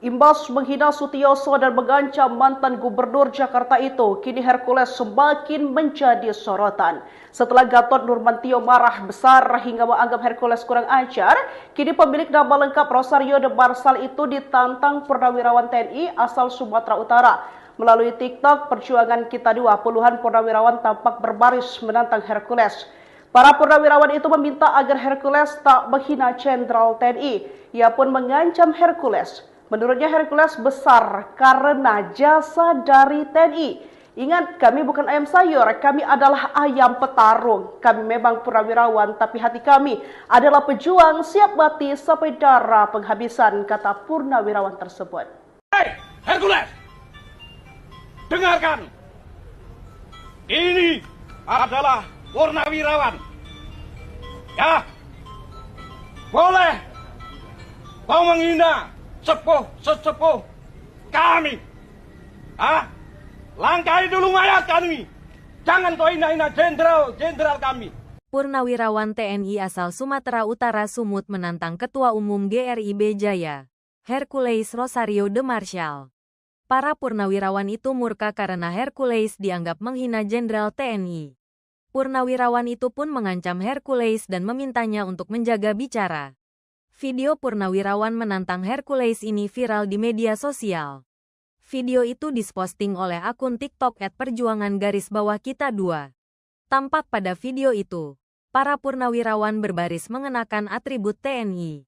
Imbas menghina Sutioso dan mengancam mantan gubernur Jakarta itu, kini Hercules semakin menjadi sorotan. Setelah Gatot Nurmantio marah besar hingga menganggap Hercules kurang ajar, kini pemilik nama lengkap Rosario de Marsal itu ditantang purnawirawan TNI asal Sumatera Utara. Melalui TikTok Perjuangan Kita Dua, puluhan purnawirawan tampak berbaris menantang Hercules. Para purnawirawan itu meminta agar Hercules tak menghina Jenderal TNI. Ia pun mengancam Hercules. Menurutnya Hercules besar karena jasa dari TNI. Ingat, kami bukan ayam sayur, kami adalah ayam petarung. Kami memang purnawirawan, tapi hati kami adalah pejuang siap mati sampai darah penghabisan, kata purnawirawan tersebut. Hei, Hercules! Dengarkan! Ini adalah purnawirawan. Ya, boleh kau menghina sesepuh kami. Langkahi dulu mayat kami. Jangan kau hina-hina jenderal kami. Purnawirawan TNI asal Sumatera Utara Sumut menantang Ketua Umum GRIB Jaya, Hercules Rosario de Marsal. Para purnawirawan itu murka karena Hercules dianggap menghina Jenderal TNI. Purnawirawan itu pun mengancam Hercules dan memintanya untuk menjaga bicara. Video purnawirawan menantang Hercules ini viral di media sosial. Video itu diposting oleh akun TikTok @perjuangan_kita 2. Tampak pada video itu, para purnawirawan berbaris mengenakan atribut TNI.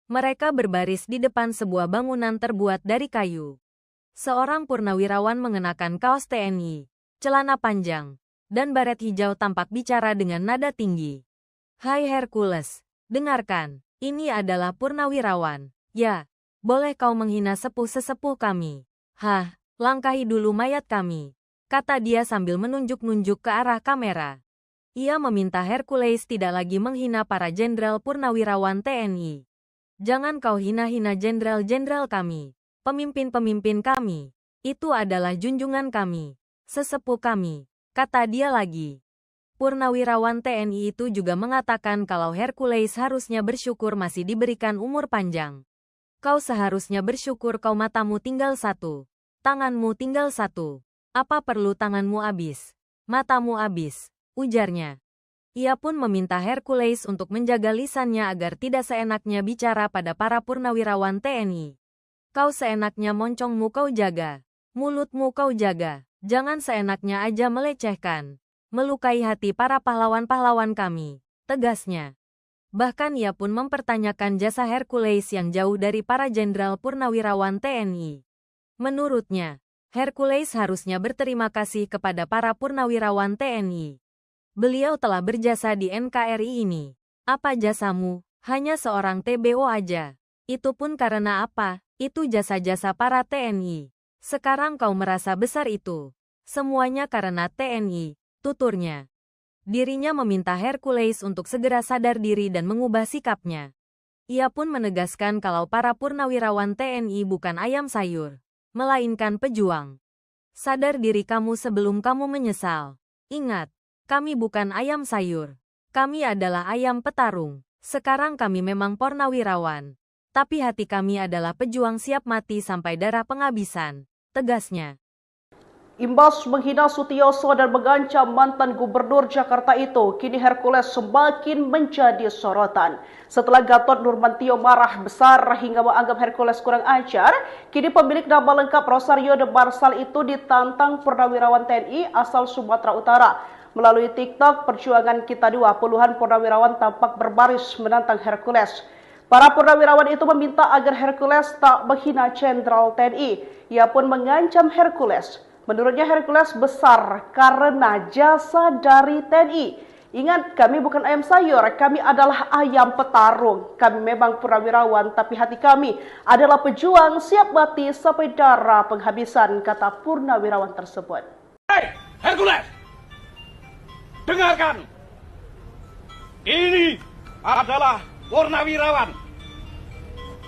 Mereka berbaris di depan sebuah bangunan terbuat dari kayu. Seorang purnawirawan mengenakan kaos TNI, celana panjang, dan baret hijau tampak bicara dengan nada tinggi. Hai Hercules, dengarkan. Ini adalah purnawirawan. Ya, boleh kau menghina sesepuh kami. Hah, langkahi dulu mayat kami, kata dia sambil menunjuk-nunjuk ke arah kamera. Ia meminta Hercules tidak lagi menghina para jenderal purnawirawan TNI. Jangan kau hina-hina jenderal-jenderal kami, pemimpin-pemimpin kami. Itu adalah junjungan kami, sesepuh kami, kata dia lagi. Purnawirawan TNI itu juga mengatakan kalau Hercules harusnya bersyukur masih diberikan umur panjang. Kau seharusnya bersyukur kau matamu tinggal satu, tanganmu tinggal satu. Apa perlu tanganmu habis, matamu habis, ujarnya. Ia pun meminta Hercules untuk menjaga lisannya agar tidak seenaknya bicara pada para purnawirawan TNI. Kau seenaknya moncongmu kau jaga, mulutmu kau jaga, jangan seenaknya aja melecehkan, melukai hati para pahlawan-pahlawan kami, tegasnya. Bahkan ia pun mempertanyakan jasa Hercules yang jauh dari para jenderal purnawirawan TNI. Menurutnya, Hercules harusnya berterima kasih kepada para purnawirawan TNI. Beliau telah berjasa di NKRI ini. Apa jasamu? Hanya seorang TBO aja. Itu pun karena apa? Itu jasa-jasa para TNI. Sekarang kau merasa besar itu. Semuanya karena TNI. Tuturnya. Dirinya meminta Hercules untuk segera sadar diri dan mengubah sikapnya. Ia pun menegaskan kalau para purnawirawan TNI bukan ayam sayur, melainkan pejuang. Sadar diri kamu sebelum kamu menyesal. Ingat, kami bukan ayam sayur. Kami adalah ayam petarung. Sekarang kami memang purnawirawan. Tapi hati kami adalah pejuang siap mati sampai darah penghabisan, tegasnya. Imbas menghina Sutioso dan mengancam mantan gubernur Jakarta itu, kini Hercules semakin menjadi sorotan. Setelah Gatot Nurmantio marah besar hingga menganggap Hercules kurang ajar, kini pemilik nama lengkap Rosario de Marsal itu ditantang purnawirawan TNI asal Sumatera Utara. Melalui TikTok Perjuangan Kita Dua, puluhan purnawirawan tampak berbaris menantang Hercules. Para purnawirawan itu meminta agar Hercules tak menghina Jenderal TNI. Ia pun mengancam Hercules. Menurutnya Hercules besar karena jasa dari TNI. Ingat, kami bukan ayam sayur, kami adalah ayam petarung. Kami memang purnawirawan, tapi hati kami adalah pejuang siap mati sampai darah penghabisan, kata purnawirawan tersebut. Hei, Hercules! Dengarkan! Ini adalah purnawirawan.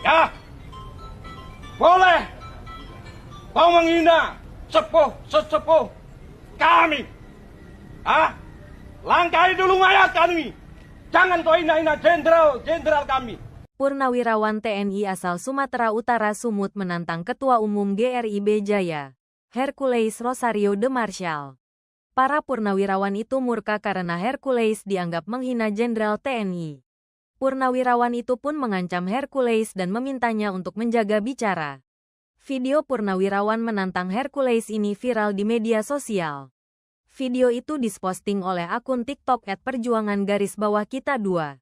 Ya, boleh kau menghina sesepuh kami. Langkahi dulu mayat kami. Jangan kau hina-hina jenderal kami. Purnawirawan TNI asal Sumatera Utara Sumut menantang Ketua Umum GRIB Jaya, Hercules Rosario de Marshall. Para purnawirawan itu murka karena Hercules dianggap menghina Jenderal TNI. Purnawirawan itu pun mengancam Hercules dan memintanya untuk menjaga bicara. Video purnawirawan menantang Hercules ini viral di media sosial. Video itu diposting oleh akun TikTok @perjuangan_kita2.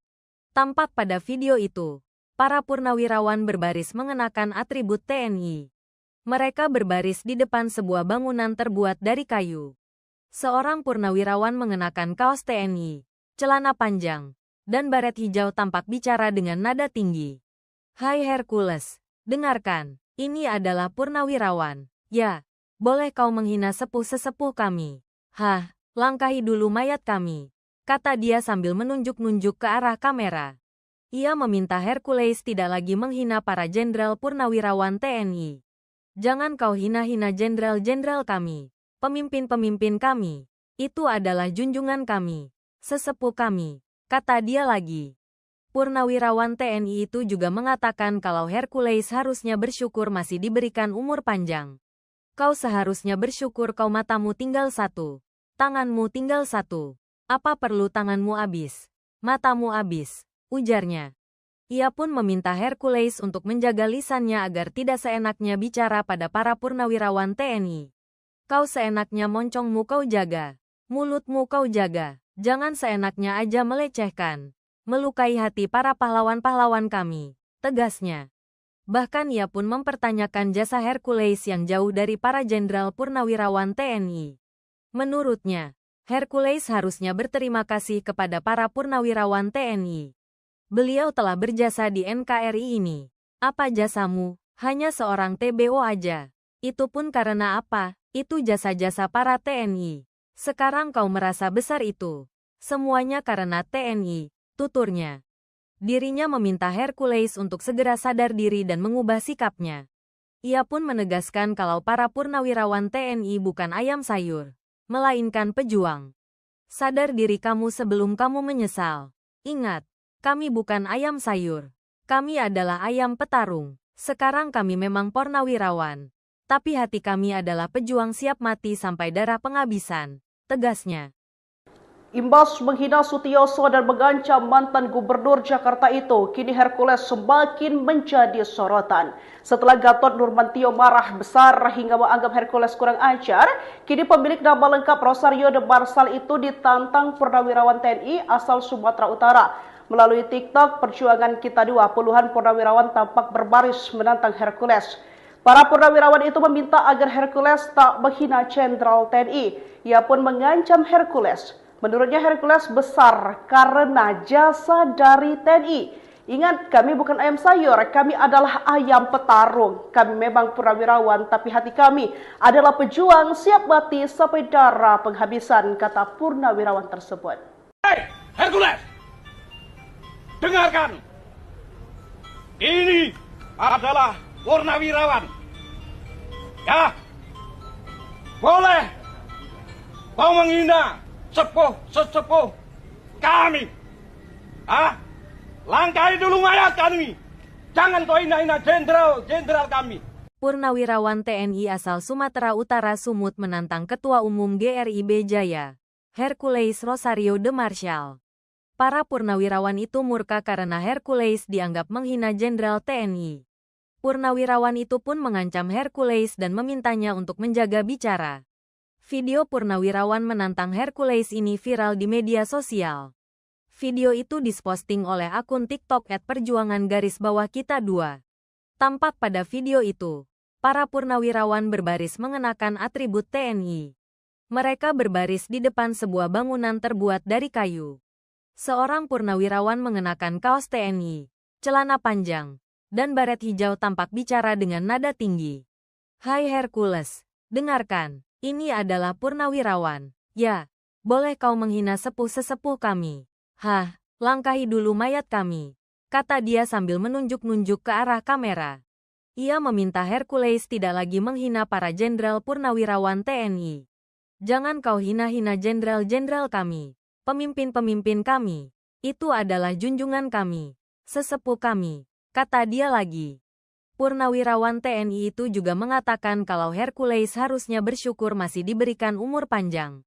Tampak pada video itu, para purnawirawan berbaris mengenakan atribut TNI. Mereka berbaris di depan sebuah bangunan terbuat dari kayu. Seorang purnawirawan mengenakan kaos TNI, celana panjang, dan baret hijau tampak bicara dengan nada tinggi. "Hai Hercules, dengarkan, ini adalah purnawirawan. Ya, boleh kau menghina sepuh-sesepuh kami. Hah, langkahi dulu mayat kami," kata dia sambil menunjuk-nunjuk ke arah kamera. Ia meminta Hercules tidak lagi menghina para jenderal purnawirawan TNI. "Jangan kau hina-hina jenderal-jenderal kami, pemimpin-pemimpin kami. Itu adalah junjungan kami, sesepuh kami," kata dia lagi. Purnawirawan TNI itu juga mengatakan kalau Hercules harusnya bersyukur masih diberikan umur panjang. "Kau seharusnya bersyukur kau matamu tinggal satu, tanganmu tinggal satu. Apa perlu tanganmu habis, matamu habis," ujarnya. Ia pun meminta Hercules untuk menjaga lisannya agar tidak seenaknya bicara pada para purnawirawan TNI. "Kau seenaknya moncongmu kau jaga, mulutmu kau jaga, jangan seenaknya aja melecehkan, melukai hati para pahlawan-pahlawan kami," tegasnya. Bahkan ia pun mempertanyakan jasa Hercules yang jauh dari para jenderal purnawirawan TNI. Menurutnya, Hercules harusnya berterima kasih kepada para purnawirawan TNI. "Beliau telah berjasa di NKRI ini. Apa jasamu? Hanya seorang TBO aja. Itu pun karena apa? Itu jasa-jasa para TNI. Sekarang kau merasa besar itu. Semuanya karena TNI," tuturnya. Dirinya meminta Hercules untuk segera sadar diri dan mengubah sikapnya. Ia pun menegaskan kalau para purnawirawan TNI bukan ayam sayur, melainkan pejuang. "Sadar diri kamu sebelum kamu menyesal. Ingat, kami bukan ayam sayur. Kami adalah ayam petarung. Sekarang kami memang purnawirawan, tapi hati kami adalah pejuang siap mati sampai darah penghabisan," tegasnya. Imbas menghina Sutioso dan mengancam mantan gubernur Jakarta itu, kini Hercules semakin menjadi sorotan. Setelah Gatot Nurmantio marah besar hingga menganggap Hercules kurang ajar, kini pemilik nama lengkap Rosario de Marshall itu ditantang purnawirawan TNI asal Sumatera Utara. Melalui TikTok Perjuangan Kita 2, puluhan purnawirawan tampak berbaris menantang Hercules. Para purnawirawan itu meminta agar Hercules tak menghina Jenderal TNI. Ia pun mengancam Hercules. Menurutnya Hercules besar karena jasa dari TNI. "Ingat, kami bukan ayam sayur, kami adalah ayam petarung. Kami memang purnawirawan, tapi hati kami adalah pejuang siap mati sampai darah penghabisan," kata purnawirawan tersebut. Hei, Hercules! Dengarkan! Ini adalah purnawirawan. Ya, boleh kau menghina sesepuh kami. Langkahi dulu mayat kami. Jangan kau hina-hina jenderal kami. Purnawirawan TNI asal Sumatera Utara Sumut menantang Ketua Umum GRIB Jaya, Hercules Rosario de Marshall. Para purnawirawan itu murka karena Hercules dianggap menghina Jenderal TNI. Purnawirawan itu pun mengancam Hercules dan memintanya untuk menjaga bicara. Video purnawirawan menantang Hercules ini viral di media sosial. Video itu diposting oleh akun TikTok @perjuangan_kita2. Tampak pada video itu, para purnawirawan berbaris mengenakan atribut TNI. Mereka berbaris di depan sebuah bangunan terbuat dari kayu. Seorang purnawirawan mengenakan kaos TNI, celana panjang, dan baret hijau tampak bicara dengan nada tinggi. "Hai Hercules, dengarkan, ini adalah purnawirawan. Ya, boleh kau menghina sepuh-sesepuh kami. Hah, langkahi dulu mayat kami," kata dia sambil menunjuk-nunjuk ke arah kamera. Ia meminta Hercules tidak lagi menghina para jenderal purnawirawan TNI. "Jangan kau hina-hina jenderal-jenderal kami, pemimpin-pemimpin kami. Itu adalah junjungan kami, Sesepuh kami, kata dia lagi. Purnawirawan TNI itu juga mengatakan kalau Hercules harusnya bersyukur masih diberikan umur panjang.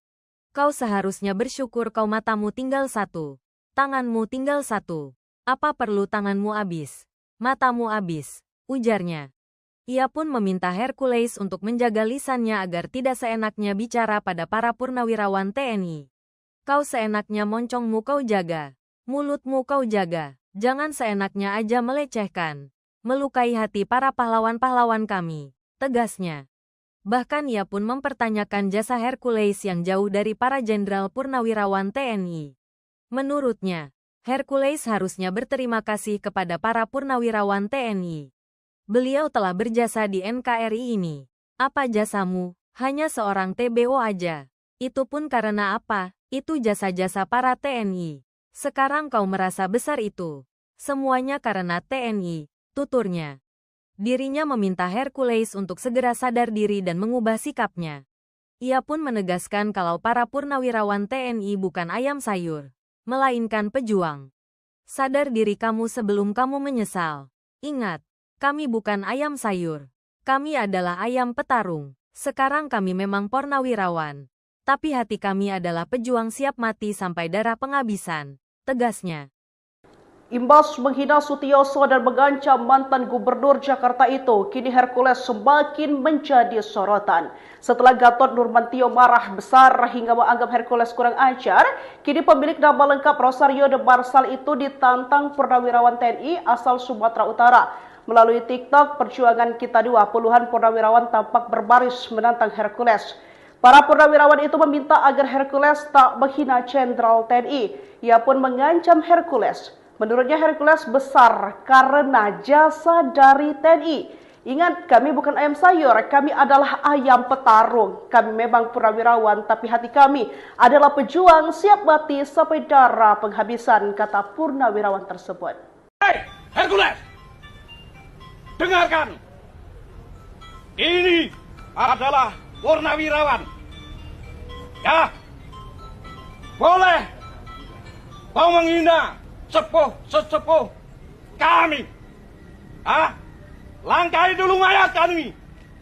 Kau seharusnya bersyukur kau matamu tinggal satu. Tanganmu tinggal satu. Apa perlu tanganmu habis? Matamu habis, ujarnya. Ia pun meminta Hercules untuk menjaga lisannya agar tidak seenaknya bicara pada para purnawirawan TNI. Kau seenaknya moncongmu kau jaga. Mulutmu kau jaga. Jangan seenaknya aja melecehkan. Melukai hati para pahlawan-pahlawan kami, tegasnya. Bahkan ia pun mempertanyakan jasa Hercules yang jauh dari para jenderal purnawirawan TNI. Menurutnya, Hercules harusnya berterima kasih kepada para purnawirawan TNI. Beliau telah berjasa di NKRI ini. Apa jasamu? Hanya seorang TBO aja. Itu pun karena apa? Itu jasa-jasa para TNI. Sekarang kau merasa besar itu. Semuanya karena TNI, tuturnya. Dirinya meminta Hercules untuk segera sadar diri dan mengubah sikapnya. Ia pun menegaskan kalau para purnawirawan TNI bukan ayam sayur, melainkan pejuang. Sadar diri kamu sebelum kamu menyesal. Ingat, kami bukan ayam sayur. Kami adalah ayam petarung. Sekarang kami memang purnawirawan. Tapi hati kami adalah pejuang siap mati sampai darah penghabisan, tegasnya. Imbas menghina Sutioso dan mengancam mantan gubernur Jakarta itu, kini Hercules semakin menjadi sorotan. Setelah Gatot Nurmantio marah besar hingga menganggap Hercules kurang ajar, kini pemilik nama lengkap Rosario de Marsal itu ditantang purnawirawan TNI asal Sumatera Utara. Melalui TikTok Perjuangan Kita Dua, puluhan purnawirawan tampak berbaris menantang Hercules. Para purnawirawan itu meminta agar Hercules tak menghina Jenderal TNI. Ia pun mengancam Hercules. Menurutnya Hercules besar karena jasa dari TNI. Ingat, kami bukan ayam sayur, kami adalah ayam petarung. Kami memang purnawirawan, tapi hati kami adalah pejuang siap mati sampai darah penghabisan, kata purnawirawan tersebut. Hei, Hercules! Dengarkan! Ini adalah purnawirawan. Ya, boleh kau menghina sesepuh kami. Langkahi dulu mayat kami.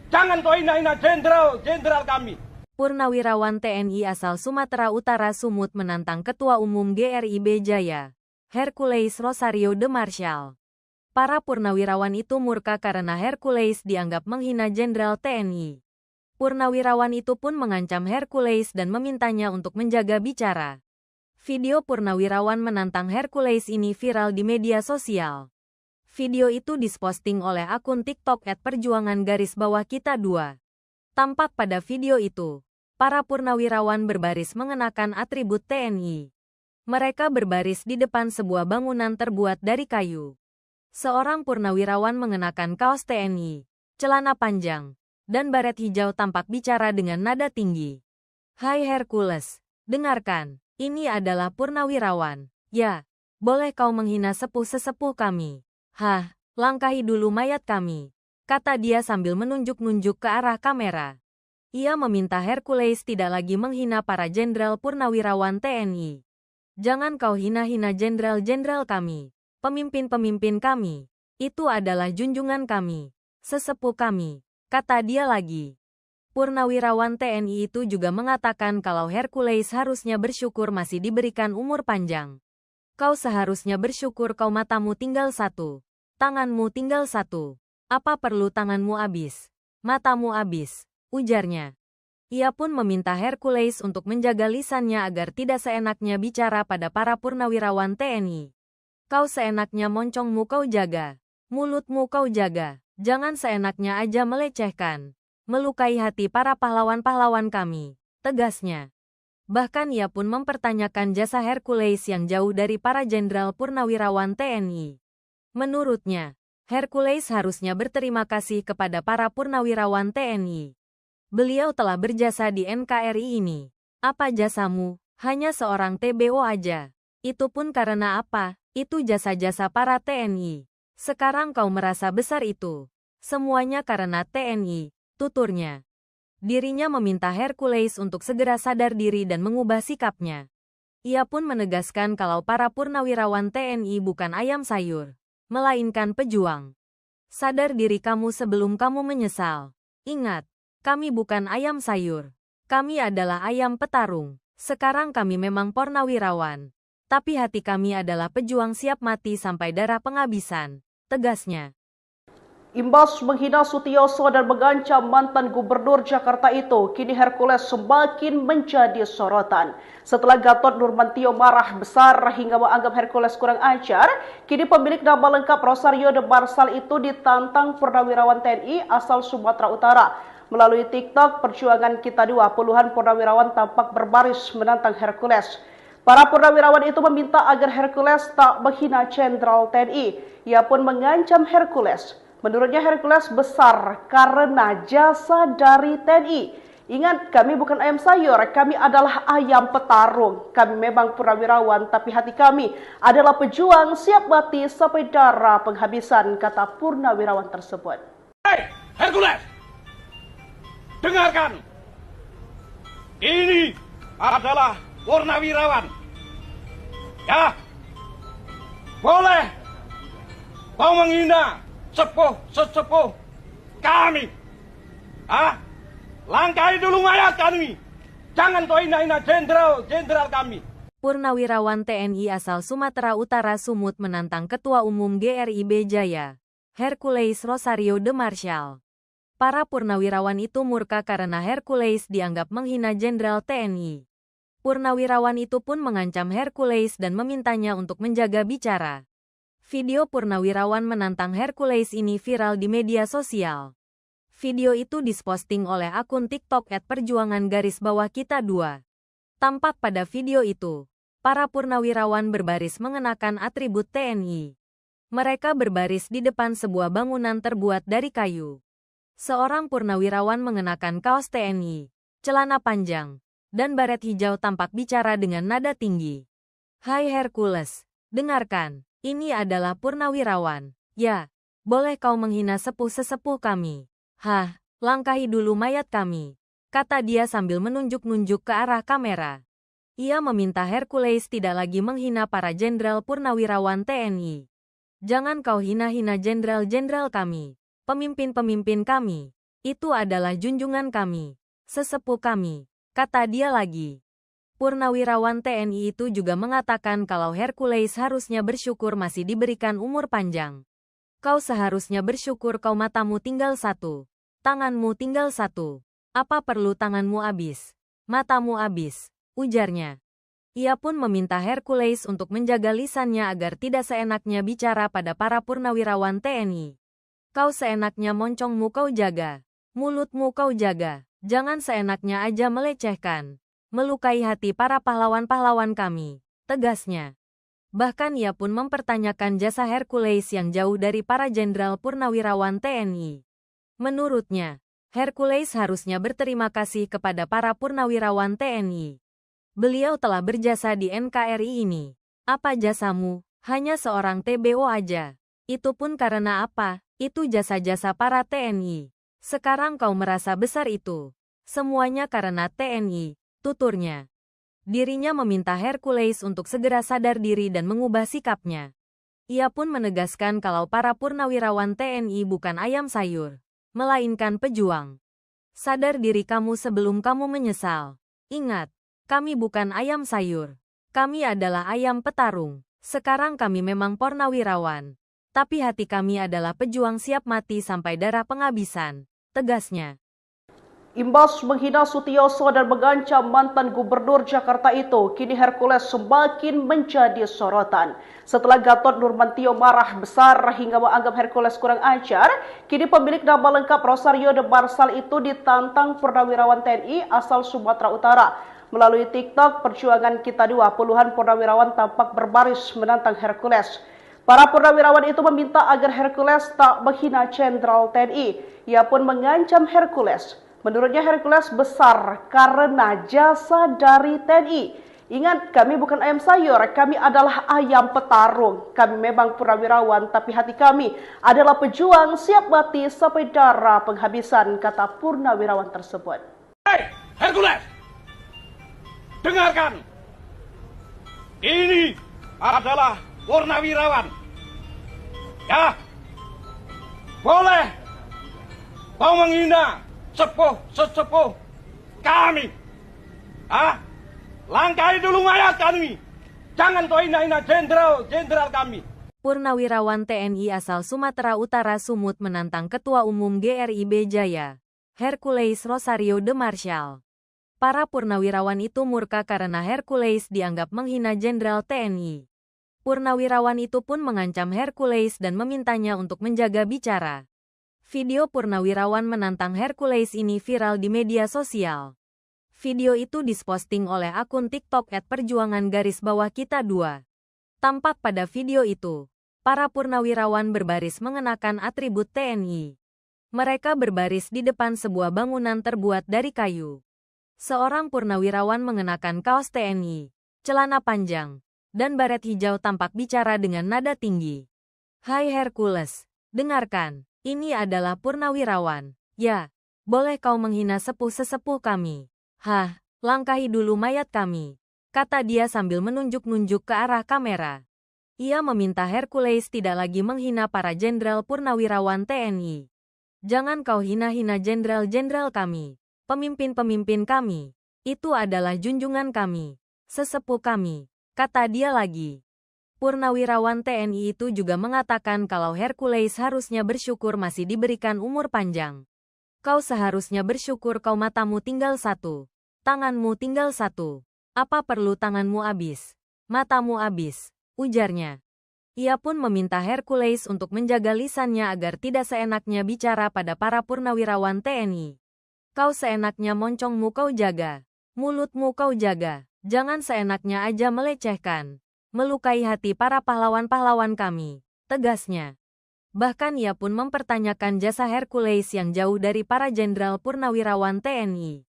Jangan kau hina-hina jenderal kami. Purnawirawan TNI asal Sumatera Utara Sumut menantang Ketua Umum GRIB Jaya, Hercules Rosario de Marsal. Para purnawirawan itu murka karena Hercules dianggap menghina Jenderal TNI. Purnawirawan itu pun mengancam Hercules dan memintanya untuk menjaga bicara. Video purnawirawan menantang Hercules ini viral di media sosial. Video itu diposting oleh akun TikTok @perjuangan_kita2. Tampak pada video itu, para purnawirawan berbaris mengenakan atribut TNI. Mereka berbaris di depan sebuah bangunan terbuat dari kayu. Seorang purnawirawan mengenakan kaos TNI, celana panjang, dan baret hijau tampak bicara dengan nada tinggi. Hai Hercules, dengarkan, ini adalah purnawirawan. Ya, boleh kau menghina sesepuh kami. Hah, langkahi dulu mayat kami, kata dia sambil menunjuk-nunjuk ke arah kamera. Ia meminta Hercules tidak lagi menghina para jenderal purnawirawan TNI. Jangan kau hina-hina jenderal-jenderal kami. Pemimpin-pemimpin kami, itu adalah junjungan kami, sesepuh kami, kata dia lagi. Purnawirawan TNI itu juga mengatakan kalau Hercules harusnya bersyukur masih diberikan umur panjang. Kau seharusnya bersyukur kau matamu tinggal satu, tanganmu tinggal satu. Apa perlu tanganmu habis? Matamu habis, ujarnya. Ia pun meminta Hercules untuk menjaga lisannya agar tidak seenaknya bicara pada para purnawirawan TNI. Kau seenaknya moncongmu kau jaga, mulutmu kau jaga, jangan seenaknya aja melecehkan, melukai hati para pahlawan-pahlawan kami, tegasnya. Bahkan ia pun mempertanyakan jasa Hercules yang jauh dari para jenderal purnawirawan TNI. Menurutnya, Hercules harusnya berterima kasih kepada para purnawirawan TNI. Beliau telah berjasa di NKRI ini. Apa jasamu? Hanya seorang TBO aja. Itu pun karena apa? Itu jasa-jasa para TNI. Sekarang kau merasa besar itu. Semuanya karena TNI, tuturnya. Dirinya meminta Hercules untuk segera sadar diri dan mengubah sikapnya. Ia pun menegaskan kalau para purnawirawan TNI bukan ayam sayur, melainkan pejuang. Sadar diri kamu sebelum kamu menyesal. Ingat, kami bukan ayam sayur. Kami adalah ayam petarung. Sekarang kami memang purnawirawan. Tapi hati kami adalah pejuang siap mati sampai darah penghabisan, tegasnya. Imbas menghina Sutioso dan mengancam mantan gubernur Jakarta itu, kini Hercules semakin menjadi sorotan. Setelah Gatot Nurmantio marah besar hingga menganggap Hercules kurang ajar, kini pemilik nama lengkap Rosario de Marsal itu ditantang purnawirawan TNI asal Sumatera Utara. Melalui TikTok Perjuangan Kita Dua, puluhan purnawirawan tampak berbaris menantang Hercules. Para purnawirawan itu meminta agar Hercules tak menghina Jenderal TNI. Ia pun mengancam Hercules. Menurutnya Hercules besar karena jasa dari TNI. Ingat, kami bukan ayam sayur, kami adalah ayam petarung. Kami memang purnawirawan, tapi hati kami adalah pejuang siap mati sampai darah penghabisan, kata purnawirawan tersebut. Hei, Hercules! Dengarkan! Ini adalah purnawirawan. Ya, boleh kau menghina sesepuh kami. Langkahi dulu mayat kami. Jangan kau hina-hina jenderal kami. Purnawirawan TNI asal Sumatera Utara Sumut menantang Ketua Umum GRIB Jaya, Hercules Rosario de Marsal. Para purnawirawan itu murka karena Hercules dianggap menghina Jenderal TNI. Purnawirawan itu pun mengancam Hercules dan memintanya untuk menjaga bicara. Video purnawirawan menantang Hercules ini viral di media sosial. Video itu diposting oleh akun TikTok @perjuangan_kita 2. Tampak pada video itu, para purnawirawan berbaris mengenakan atribut TNI. Mereka berbaris di depan sebuah bangunan terbuat dari kayu. Seorang purnawirawan mengenakan kaos TNI, celana panjang, dan baret hijau tampak bicara dengan nada tinggi. Hai Hercules, dengarkan. Ini adalah purnawirawan. Ya, boleh kau menghina sesepuh kami. Hah, langkahi dulu mayat kami, kata dia sambil menunjuk-nunjuk ke arah kamera. Ia meminta Hercules tidak lagi menghina para jenderal purnawirawan TNI. Jangan kau hina-hina jenderal-jenderal kami, pemimpin-pemimpin kami. Itu adalah junjungan kami, sesepuh kami, kata dia lagi. Purnawirawan TNI itu juga mengatakan kalau Hercules harusnya bersyukur masih diberikan umur panjang. Kau seharusnya bersyukur kau matamu tinggal satu, tanganmu tinggal satu. Apa perlu tanganmu habis? Matamu habis, ujarnya. Ia pun meminta Hercules untuk menjaga lisannya agar tidak seenaknya bicara pada para purnawirawan TNI. Kau seenaknya moncongmu kau jaga, mulutmu kau jaga, jangan seenaknya aja melecehkan, melukai hati para pahlawan-pahlawan kami, tegasnya. Bahkan ia pun mempertanyakan jasa Hercules yang jauh dari para jenderal purnawirawan TNI. Menurutnya, Hercules harusnya berterima kasih kepada para purnawirawan TNI. Beliau telah berjasa di NKRI ini. Apa jasamu? Hanya seorang TBO aja. Itu pun karena apa? Itu jasa-jasa para TNI. Sekarang kau merasa besar itu. Semuanya karena TNI. Tuturnya. Dirinya meminta Hercules untuk segera sadar diri dan mengubah sikapnya. Ia pun menegaskan kalau para purnawirawan TNI bukan ayam sayur, melainkan pejuang. Sadar diri kamu sebelum kamu menyesal. Ingat, kami bukan ayam sayur. Kami adalah ayam petarung. Sekarang kami memang purnawirawan. Tapi hati kami adalah pejuang siap mati sampai darah penghabisan, tegasnya. Imbas menghina Sutioso dan mengancam mantan gubernur Jakarta itu, kini Hercules semakin menjadi sorotan. Setelah Gatot Nurmantio marah besar hingga menganggap Hercules kurang ajar, kini pemilik nama lengkap Rosario de Marsal itu ditantang purnawirawan TNI asal Sumatera Utara. Melalui TikTok Perjuangan Kita Dua, puluhan purnawirawan tampak berbaris menantang Hercules. Para purnawirawan itu meminta agar Hercules tak menghina Jenderal TNI. Ia pun mengancam Hercules. Menurutnya Hercules besar karena jasa dari TNI. Ingat, kami bukan ayam sayur, kami adalah ayam petarung. Kami memang purnawirawan, tapi hati kami adalah pejuang siap mati sampai darah penghabisan, kata purnawirawan tersebut. Hei, Hercules! Dengarkan! Ini adalah purnawirawan. Ya, boleh kau menghina sesepuh kami. Langkahi dulu mayat kami. Jangan kau hina-hina jenderal kami. Purnawirawan TNI asal Sumatera Utara Sumut menantang Ketua Umum GRIB Jaya, Hercules Rosario de Marshall. Para purnawirawan itu murka karena Hercules dianggap menghina Jenderal TNI. Purnawirawan itu pun mengancam Hercules dan memintanya untuk menjaga bicara. Video purnawirawan menantang Hercules ini viral di media sosial. Video itu diposting oleh akun TikTok @perjuangan_kita2. Tampak pada video itu, para purnawirawan berbaris mengenakan atribut TNI. Mereka berbaris di depan sebuah bangunan terbuat dari kayu. Seorang purnawirawan mengenakan kaos TNI, celana panjang, dan baret hijau tampak bicara dengan nada tinggi. "Hai Hercules, dengarkan, ini adalah purnawirawan. Ya, boleh kau menghina sesepuh kami. Hah, langkahi dulu mayat kami," kata dia sambil menunjuk-nunjuk ke arah kamera. Ia meminta Hercules tidak lagi menghina para jenderal purnawirawan TNI. "Jangan kau hina-hina jenderal-jenderal kami, pemimpin-pemimpin kami. Itu adalah junjungan kami, sesepuh kami," kata dia lagi. Purnawirawan TNI itu juga mengatakan kalau Hercules harusnya bersyukur masih diberikan umur panjang. "Kau seharusnya bersyukur kau matamu tinggal satu, tanganmu tinggal satu. Apa perlu tanganmu habis, matamu habis?" ujarnya. Ia pun meminta Hercules untuk menjaga lisannya agar tidak seenaknya bicara pada para purnawirawan TNI. "Kau seenaknya moncongmu kau jaga, mulutmu kau jaga. Jangan seenaknya aja melecehkan, melukai hati para pahlawan-pahlawan kami," tegasnya. Bahkan ia pun mempertanyakan jasa Hercules yang jauh dari para jenderal purnawirawan TNI.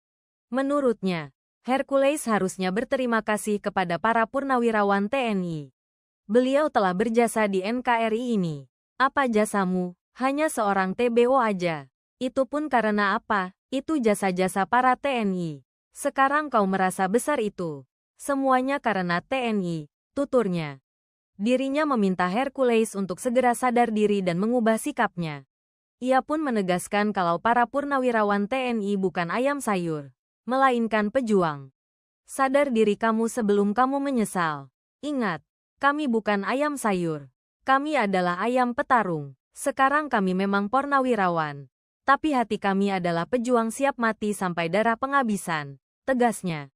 Menurutnya, Hercules harusnya berterima kasih kepada para purnawirawan TNI. "Beliau telah berjasa di NKRI ini. Apa jasamu? Hanya seorang TBO aja. Itu pun karena apa? Itu jasa-jasa para TNI. Sekarang kau merasa besar itu. Semuanya karena TNI," tuturnya. Dirinya meminta Hercules untuk segera sadar diri dan mengubah sikapnya. Ia pun menegaskan kalau para purnawirawan TNI bukan ayam sayur, melainkan pejuang. "Sadar diri kamu sebelum kamu menyesal. Ingat, kami bukan ayam sayur. Kami adalah ayam petarung. Sekarang kami memang purnawirawan, tapi hati kami adalah pejuang siap mati sampai darah penghabisan," tegasnya.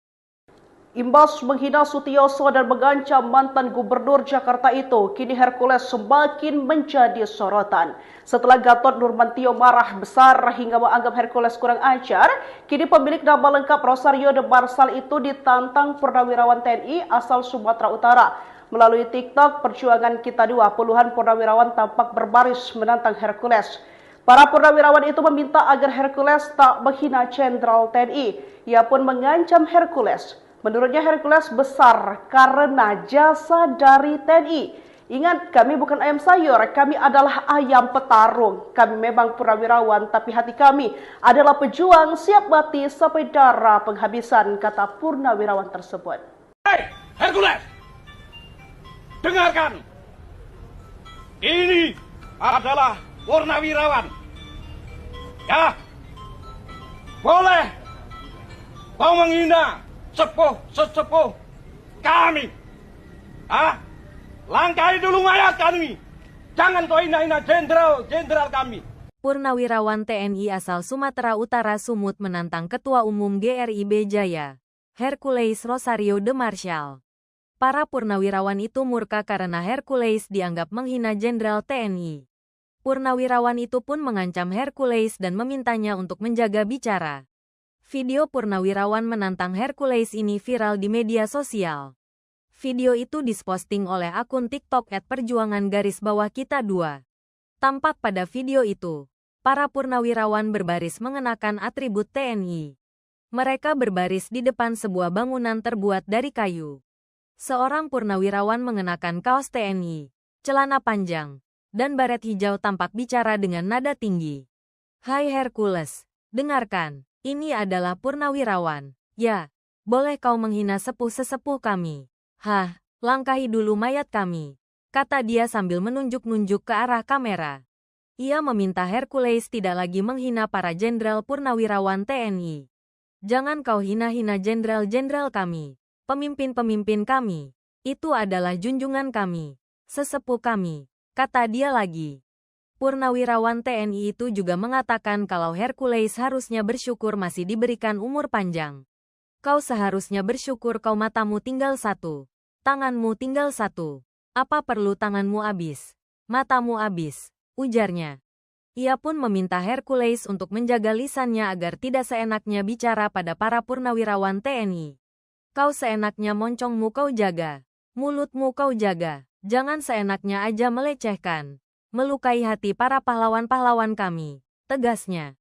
Imbas menghina Sutioso dan mengancam mantan gubernur Jakarta itu, kini Hercules semakin menjadi sorotan. Setelah Gatot Nurmantio marah besar hingga menganggap Hercules kurang ajar, kini pemilik nama lengkap Rosario de Marshall itu ditantang purnawirawan TNI asal Sumatera Utara. Melalui TikTok Perjuangan Kita 2, puluhan purnawirawan tampak berbaris menantang Hercules. Para purnawirawan itu meminta agar Hercules tak menghina Jenderal TNI. Ia pun mengancam Hercules. Menurutnya Hercules besar karena jasa dari TNI. "Ingat, kami bukan ayam sayur, kami adalah ayam petarung. Kami memang purnawirawan, tapi hati kami adalah pejuang siap mati sampai darah penghabisan," kata purnawirawan tersebut. Hei, Hercules! Dengarkan! Ini adalah purnawirawan. Ya, boleh kau menghina sesepuh kami. Langkahi dulu mayat kami. Jangan kau hina-hina jenderal kami. Purnawirawan TNI asal Sumatera Utara Sumut menantang Ketua Umum GRIB Jaya, Hercules Rosario de Marshall. Para purnawirawan itu murka karena Hercules dianggap menghina Jenderal TNI. Purnawirawan itu pun mengancam Hercules dan memintanya untuk menjaga bicara. Video purnawirawan menantang Hercules ini viral di media sosial. Video itu diposting oleh akun TikTok @perjuangan_kita2. Tampak pada video itu, para purnawirawan berbaris mengenakan atribut TNI. Mereka berbaris di depan sebuah bangunan terbuat dari kayu. Seorang purnawirawan mengenakan kaos TNI, celana panjang, dan baret hijau tampak bicara dengan nada tinggi. "Hai Hercules, dengarkan. Ini adalah purnawirawan. Ya, boleh kau menghina sesepuh kami. Hah, langkahi dulu mayat kami, kata dia sambil menunjuk-nunjuk ke arah kamera. Ia meminta Hercules tidak lagi menghina para jenderal purnawirawan TNI. Jangan kau hina-hina jenderal-jenderal kami, pemimpin-pemimpin kami. Itu adalah junjungan kami, sesepuh kami, kata dia lagi. Purnawirawan TNI itu juga mengatakan kalau Hercules harusnya bersyukur masih diberikan umur panjang. Kau seharusnya bersyukur kau matamu tinggal satu, tanganmu tinggal satu. Apa perlu tanganmu habis, matamu habis, ujarnya. Ia pun meminta Hercules untuk menjaga lisannya agar tidak seenaknya bicara pada para purnawirawan TNI. Kau seenaknya moncongmu kau jaga, mulutmu kau jaga, jangan seenaknya aja melecehkan, melukai hati para pahlawan-pahlawan kami, tegasnya.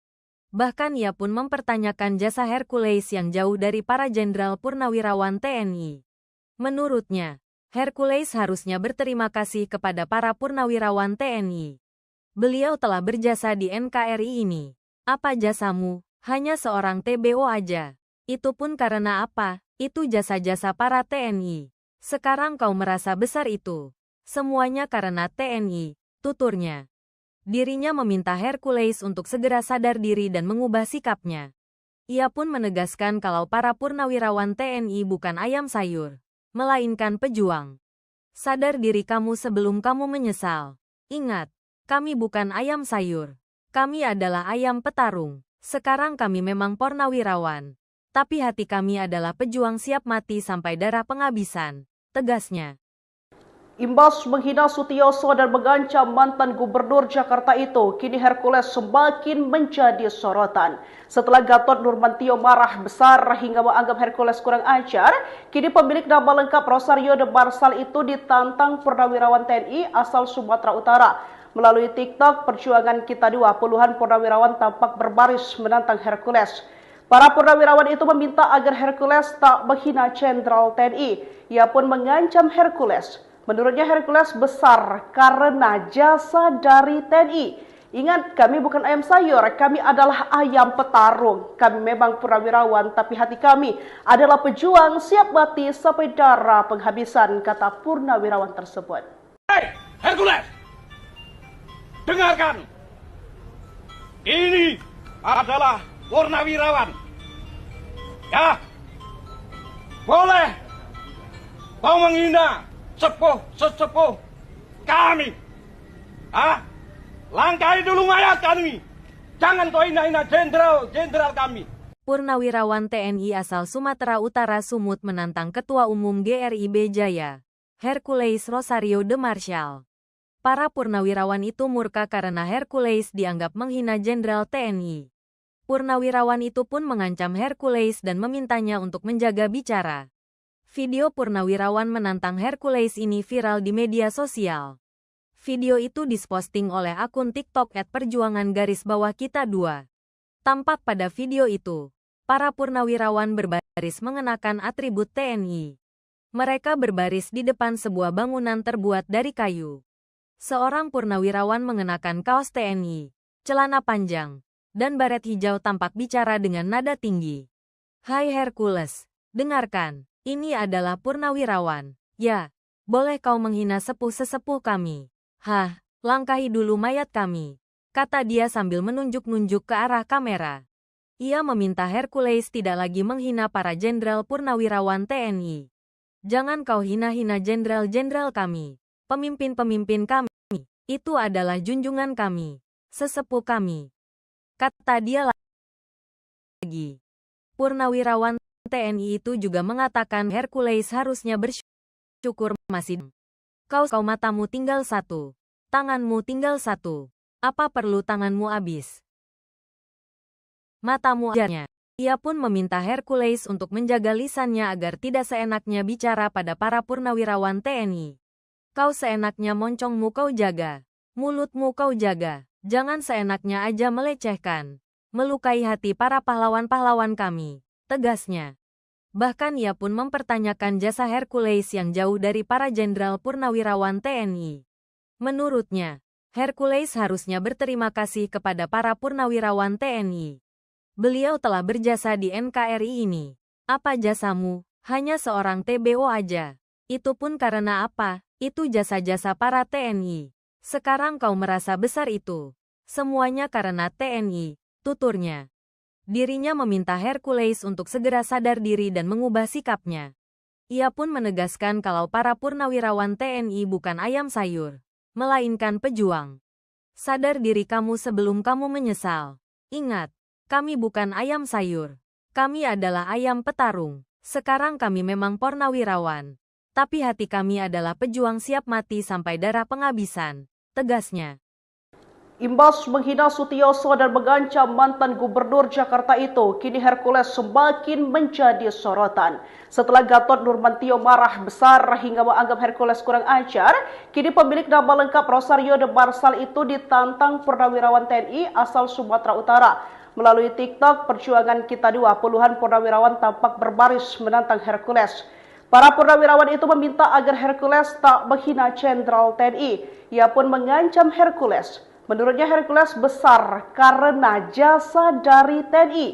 Bahkan ia pun mempertanyakan jasa Hercules yang jauh dari para jenderal purnawirawan TNI. Menurutnya, Hercules harusnya berterima kasih kepada para purnawirawan TNI. Beliau telah berjasa di NKRI ini. Apa jasamu? Hanya seorang TBO aja. Itu pun karena apa? Itu jasa-jasa para TNI. Sekarang kau merasa besar itu. Semuanya karena TNI, tuturnya. Dirinya meminta Hercules untuk segera sadar diri dan mengubah sikapnya. Ia pun menegaskan kalau para purnawirawan TNI bukan ayam sayur, melainkan pejuang. Sadar diri kamu sebelum kamu menyesal. Ingat, kami bukan ayam sayur. Kami adalah ayam petarung. Sekarang kami memang purnawirawan. Tapi hati kami adalah pejuang siap mati sampai darah penghabisan, tegasnya. Imbas menghina Sutioso dan mengancam mantan gubernur Jakarta itu, kini Hercules semakin menjadi sorotan. Setelah Gatot Nurmantio marah besar hingga menganggap Hercules kurang ajar, kini pemilik nama lengkap Rosario de Marshall itu ditantang purnawirawan TNI asal Sumatera Utara. Melalui TikTok Perjuangan Kita Dua, puluhan purnawirawan tampak berbaris menantang Hercules. Para purnawirawan itu meminta agar Hercules tak menghina Jenderal TNI. Ia pun mengancam Hercules. Menurutnya Hercules besar karena jasa dari TNI. Ingat, kami bukan ayam sayur, kami adalah ayam petarung. Kami memang purnawirawan, tapi hati kami adalah pejuang siap mati sampai darah penghabisan, kata purnawirawan tersebut. Hei, Hercules! Dengarkan! Ini adalah purnawirawan. Ya, boleh kau menghina sesepuh kami. Langkahi dulu mayat kami. Jangan kau hina-hina jenderal kami. Purnawirawan TNI asal Sumatera Utara Sumut menantang Ketua Umum GRIB Jaya, Hercules Rosario de Marshall. Para purnawirawan itu murka karena Hercules dianggap menghina jenderal TNI. Purnawirawan itu pun mengancam Hercules dan memintanya untuk menjaga bicara. Video purnawirawan menantang Hercules ini viral di media sosial. Video itu diposting oleh akun TikTok @perjuangan_kita 2. Tampak pada video itu, para purnawirawan berbaris mengenakan atribut TNI. Mereka berbaris di depan sebuah bangunan terbuat dari kayu. Seorang purnawirawan mengenakan kaos TNI, celana panjang, dan baret hijau tampak bicara dengan nada tinggi. Hai Hercules, dengarkan. Ini adalah purnawirawan. Ya, boleh kau menghina sesepuh kami. Hah, langkahi dulu mayat kami, kata dia sambil menunjuk-nunjuk ke arah kamera. Ia meminta Hercules tidak lagi menghina para jenderal purnawirawan TNI. Jangan kau hina-hina jenderal-jenderal kami, pemimpin-pemimpin kami. Itu adalah junjungan kami, sesepuh kami, kata dia lagi. Purnawirawan TNI itu juga mengatakan Hercules harusnya bersyukur masih. Kau matamu tinggal satu, tanganmu tinggal satu. Apa perlu tanganmu habis, matamu ajarnya. Ia pun meminta Hercules untuk menjaga lisannya agar tidak seenaknya bicara pada para purnawirawan TNI. Kau seenaknya moncongmu kau jaga, mulutmu kau jaga. Jangan seenaknya aja melecehkan, melukai hati para pahlawan-pahlawan kami, tegasnya. Bahkan ia pun mempertanyakan jasa Hercules yang jauh dari para jenderal purnawirawan TNI. Menurutnya, Hercules harusnya berterima kasih kepada para purnawirawan TNI. Beliau telah berjasa di NKRI ini. Apa jasamu? Hanya seorang TBO aja. Itu pun karena apa? Itu jasa-jasa para TNI. Sekarang kau merasa besar itu. Semuanya karena TNI, tuturnya. Dirinya meminta Hercules untuk segera sadar diri dan mengubah sikapnya. Ia pun menegaskan kalau para purnawirawan TNI bukan ayam sayur, melainkan pejuang. Sadar diri kamu sebelum kamu menyesal. Ingat, kami bukan ayam sayur. Kami adalah ayam petarung. Sekarang kami memang purnawirawan. Tapi hati kami adalah pejuang siap mati sampai darah penghabisan, tegasnya. Imbas menghina Sutioso dan mengancam mantan gubernur Jakarta itu, kini Hercules semakin menjadi sorotan. Setelah Gatot Nurmantio marah besar hingga menganggap Hercules kurang ajar, kini pemilik nama lengkap Rosario de Marsal itu ditantang purnawirawan TNI asal Sumatera Utara. Melalui TikTok Perjuangan Kita Dua, puluhan purnawirawan tampak berbaris menantang Hercules. Para purnawirawan itu meminta agar Hercules tak menghina Jenderal TNI. Ia pun mengancam Hercules. Menurutnya Hercules besar karena jasa dari TNI.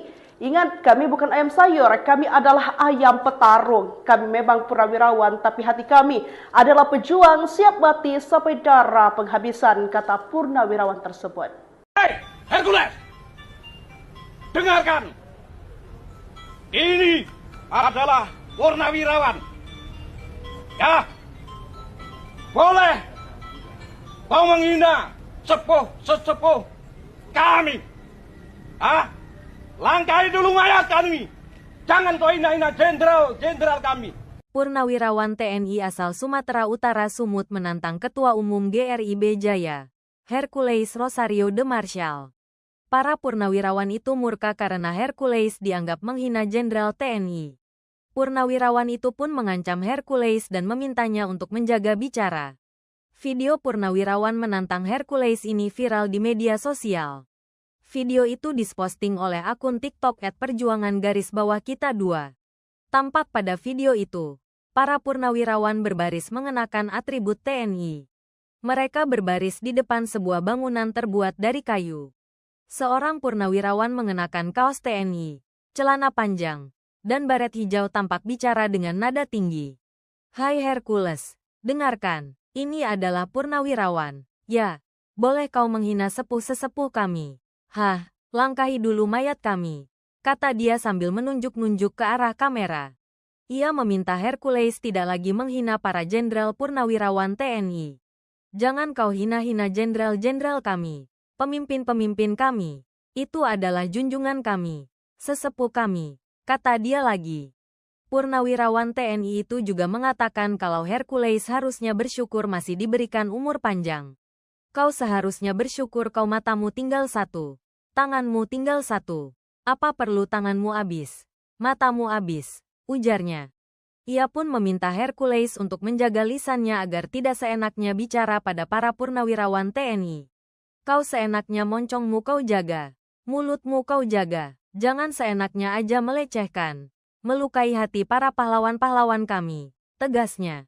Ingat, kami bukan ayam sayur, kami adalah ayam petarung. Kami memang purnawirawan, tapi hati kami adalah pejuang siap mati sampai darah penghabisan, kata purnawirawan tersebut. Hei, Hercules! Dengarkan! Ini adalah purnawirawan. Ya, boleh kau menghina sesepuh kami. Langkahi dulu mayat kami. Jangan kau hina-hina jenderal kami. Purnawirawan TNI asal Sumatera Utara Sumut menantang Ketua Umum GRIB Jaya, Hercules Rosario de Marsal. Para purnawirawan itu murka karena Hercules dianggap menghina Jenderal TNI. Purnawirawan itu pun mengancam Hercules dan memintanya untuk menjaga bicara. Video purnawirawan menantang Hercules ini viral di media sosial. Video itu diposting oleh akun TikTok @perjuangan_kita2. Tampak pada video itu, para purnawirawan berbaris mengenakan atribut TNI. Mereka berbaris di depan sebuah bangunan terbuat dari kayu. Seorang purnawirawan mengenakan kaos TNI, celana panjang, dan baret hijau tampak bicara dengan nada tinggi. Hai Hercules, dengarkan, ini adalah purnawirawan. Ya, boleh kau menghina sesepuh kami. Hah, langkahi dulu mayat kami, kata dia sambil menunjuk-nunjuk ke arah kamera. Ia meminta Hercules tidak lagi menghina para jenderal purnawirawan TNI. Jangan kau hina-hina jenderal-jenderal kami, pemimpin-pemimpin kami. Itu adalah junjungan kami, sesepuh kami, kata dia lagi. Purnawirawan TNI itu juga mengatakan kalau Hercules harusnya bersyukur masih diberikan umur panjang. Kau seharusnya bersyukur kau matamu tinggal satu. Tanganmu tinggal satu. Apa perlu tanganmu habis? Matamu habis, ujarnya. Ia pun meminta Hercules untuk menjaga lisannya agar tidak seenaknya bicara pada para purnawirawan TNI. Kau seenaknya moncongmu kau jaga. Mulutmu kau jaga. Jangan seenaknya aja melecehkan, melukai hati para pahlawan-pahlawan kami, tegasnya.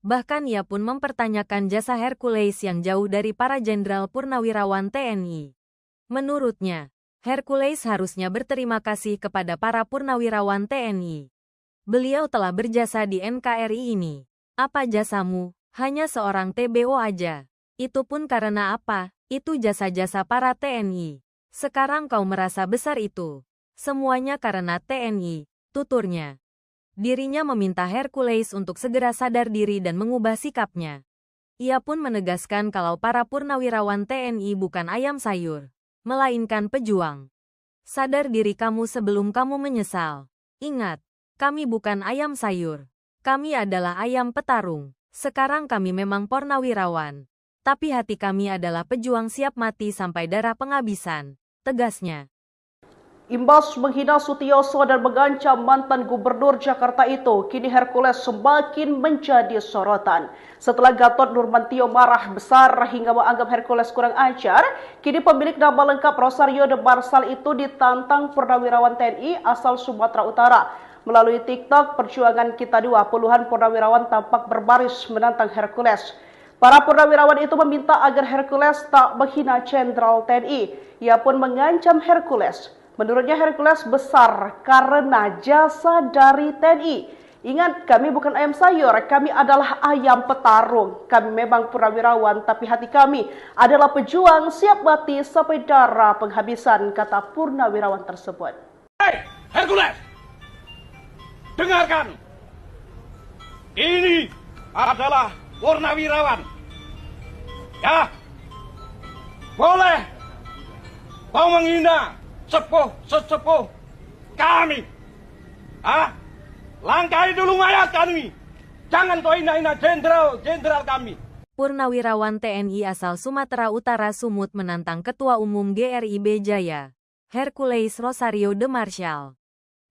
Bahkan ia pun mempertanyakan jasa Hercules yang jauh dari para jenderal purnawirawan TNI. Menurutnya, Hercules harusnya berterima kasih kepada para purnawirawan TNI. Beliau telah berjasa di NKRI ini. Apa jasamu? Hanya seorang TBO aja. Itu pun karena apa? Itu jasa-jasa para TNI. Sekarang kau merasa besar itu. Semuanya karena TNI, tuturnya. Dirinya meminta Hercules untuk segera sadar diri dan mengubah sikapnya. Ia pun menegaskan kalau para purnawirawan TNI bukan ayam sayur, melainkan pejuang. Sadar diri kamu sebelum kamu menyesal. Ingat, kami bukan ayam sayur. Kami adalah ayam petarung. Sekarang kami memang purnawirawan. Tapi hati kami adalah pejuang siap mati sampai darah penghabisan, tegasnya. Imbas menghina Sutioso dan mengancam mantan gubernur Jakarta itu, kini Hercules semakin menjadi sorotan. Setelah Gatot Nurmantio marah besar hingga menganggap Hercules kurang ajar, kini pemilik nama lengkap Rosario de Marsal itu ditantang purnawirawan TNI asal Sumatera Utara. Melalui TikTok Perjuangan Kita Dua, puluhan purnawirawan tampak berbaris menantang Hercules. Para purnawirawan itu meminta agar Hercules tak menghina Jenderal TNI. Ia pun mengancam Hercules. Menurutnya Hercules besar karena jasa dari TNI. Ingat, kami bukan ayam sayur, kami adalah ayam petarung. Kami memang purnawirawan, tapi hati kami adalah pejuang siap mati sampai darah penghabisan, kata purnawirawan tersebut. Hei, Hercules! Dengarkan! Ini adalah purnawirawan. Ya, boleh kau menghina sesepuh kami. Langkahi dulu mayat kami. Jangan kau hina-hina jenderal kami. Purnawirawan TNI asal Sumatera Utara Sumut menantang Ketua Umum GRIB Jaya, Hercules Rosario de Marshall.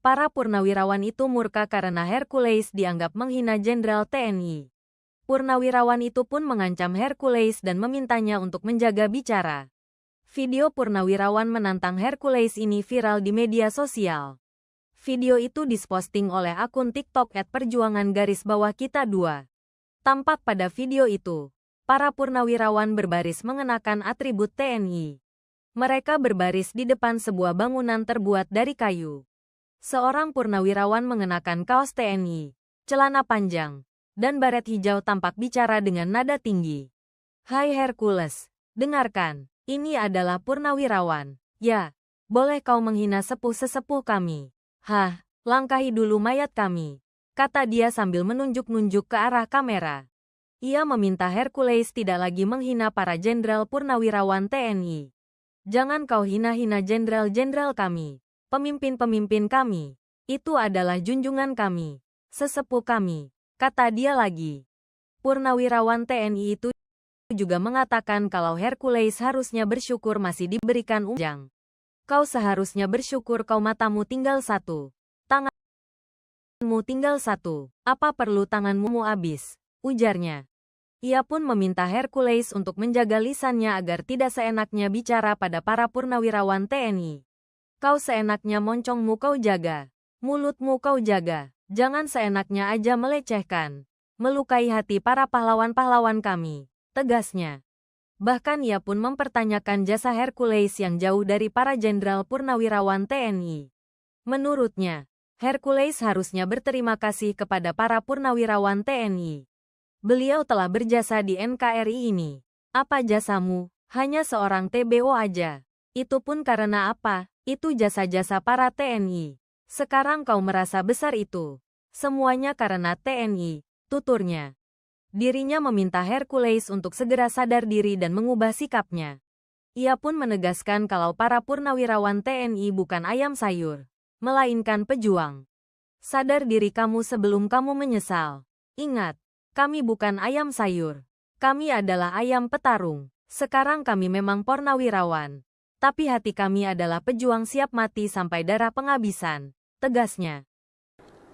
Para purnawirawan itu murka karena Hercules dianggap menghina Jenderal TNI. Purnawirawan itu pun mengancam Hercules dan memintanya untuk menjaga bicara. Video purnawirawan menantang Hercules ini viral di media sosial. Video itu diposting oleh akun TikTok @perjuangan_kita2. Tampak pada video itu, para purnawirawan berbaris mengenakan atribut TNI. Mereka berbaris di depan sebuah bangunan terbuat dari kayu. Seorang purnawirawan mengenakan kaos TNI, celana panjang, dan baret hijau tampak bicara dengan nada tinggi. Hai Hercules, dengarkan, ini adalah purnawirawan. Ya, boleh kau menghina sesepuh kami. Hah, langkahi dulu mayat kami, kata dia sambil menunjuk-nunjuk ke arah kamera. Ia meminta Hercules tidak lagi menghina para jenderal purnawirawan TNI. Jangan kau hina-hina jenderal-jenderal kami, pemimpin-pemimpin kami. Itu adalah junjungan kami, sesepuh kami, kata dia lagi. Purnawirawan TNI itu juga mengatakan kalau Hercules harusnya bersyukur masih diberikan umjang. Kau seharusnya bersyukur kau matamu tinggal satu. Tanganmu tinggal satu. Apa perlu tanganmu habis? Ujarnya. Ia pun meminta Hercules untuk menjaga lisannya agar tidak seenaknya bicara pada para purnawirawan TNI. Kau seenaknya moncongmu kau jaga. Mulutmu kau jaga. Jangan seenaknya aja melecehkan. Melukai hati para pahlawan-pahlawan kami. Tegasnya. Bahkan ia pun mempertanyakan jasa Hercules yang jauh dari para jenderal purnawirawan TNI. Menurutnya, Hercules harusnya berterima kasih kepada para purnawirawan TNI. Beliau telah berjasa di NKRI ini. Apa jasamu? Hanya seorang TBO aja. Itu pun karena apa? Itu jasa-jasa para TNI. Sekarang kau merasa besar itu. Semuanya karena TNI, tuturnya. Dirinya meminta Hercules untuk segera sadar diri dan mengubah sikapnya. Ia pun menegaskan kalau para purnawirawan TNI bukan ayam sayur, melainkan pejuang. Sadar diri kamu sebelum kamu menyesal. Ingat, kami bukan ayam sayur. Kami adalah ayam petarung. Sekarang kami memang purnawirawan. Tapi hati kami adalah pejuang siap mati sampai darah penghabisan, tegasnya.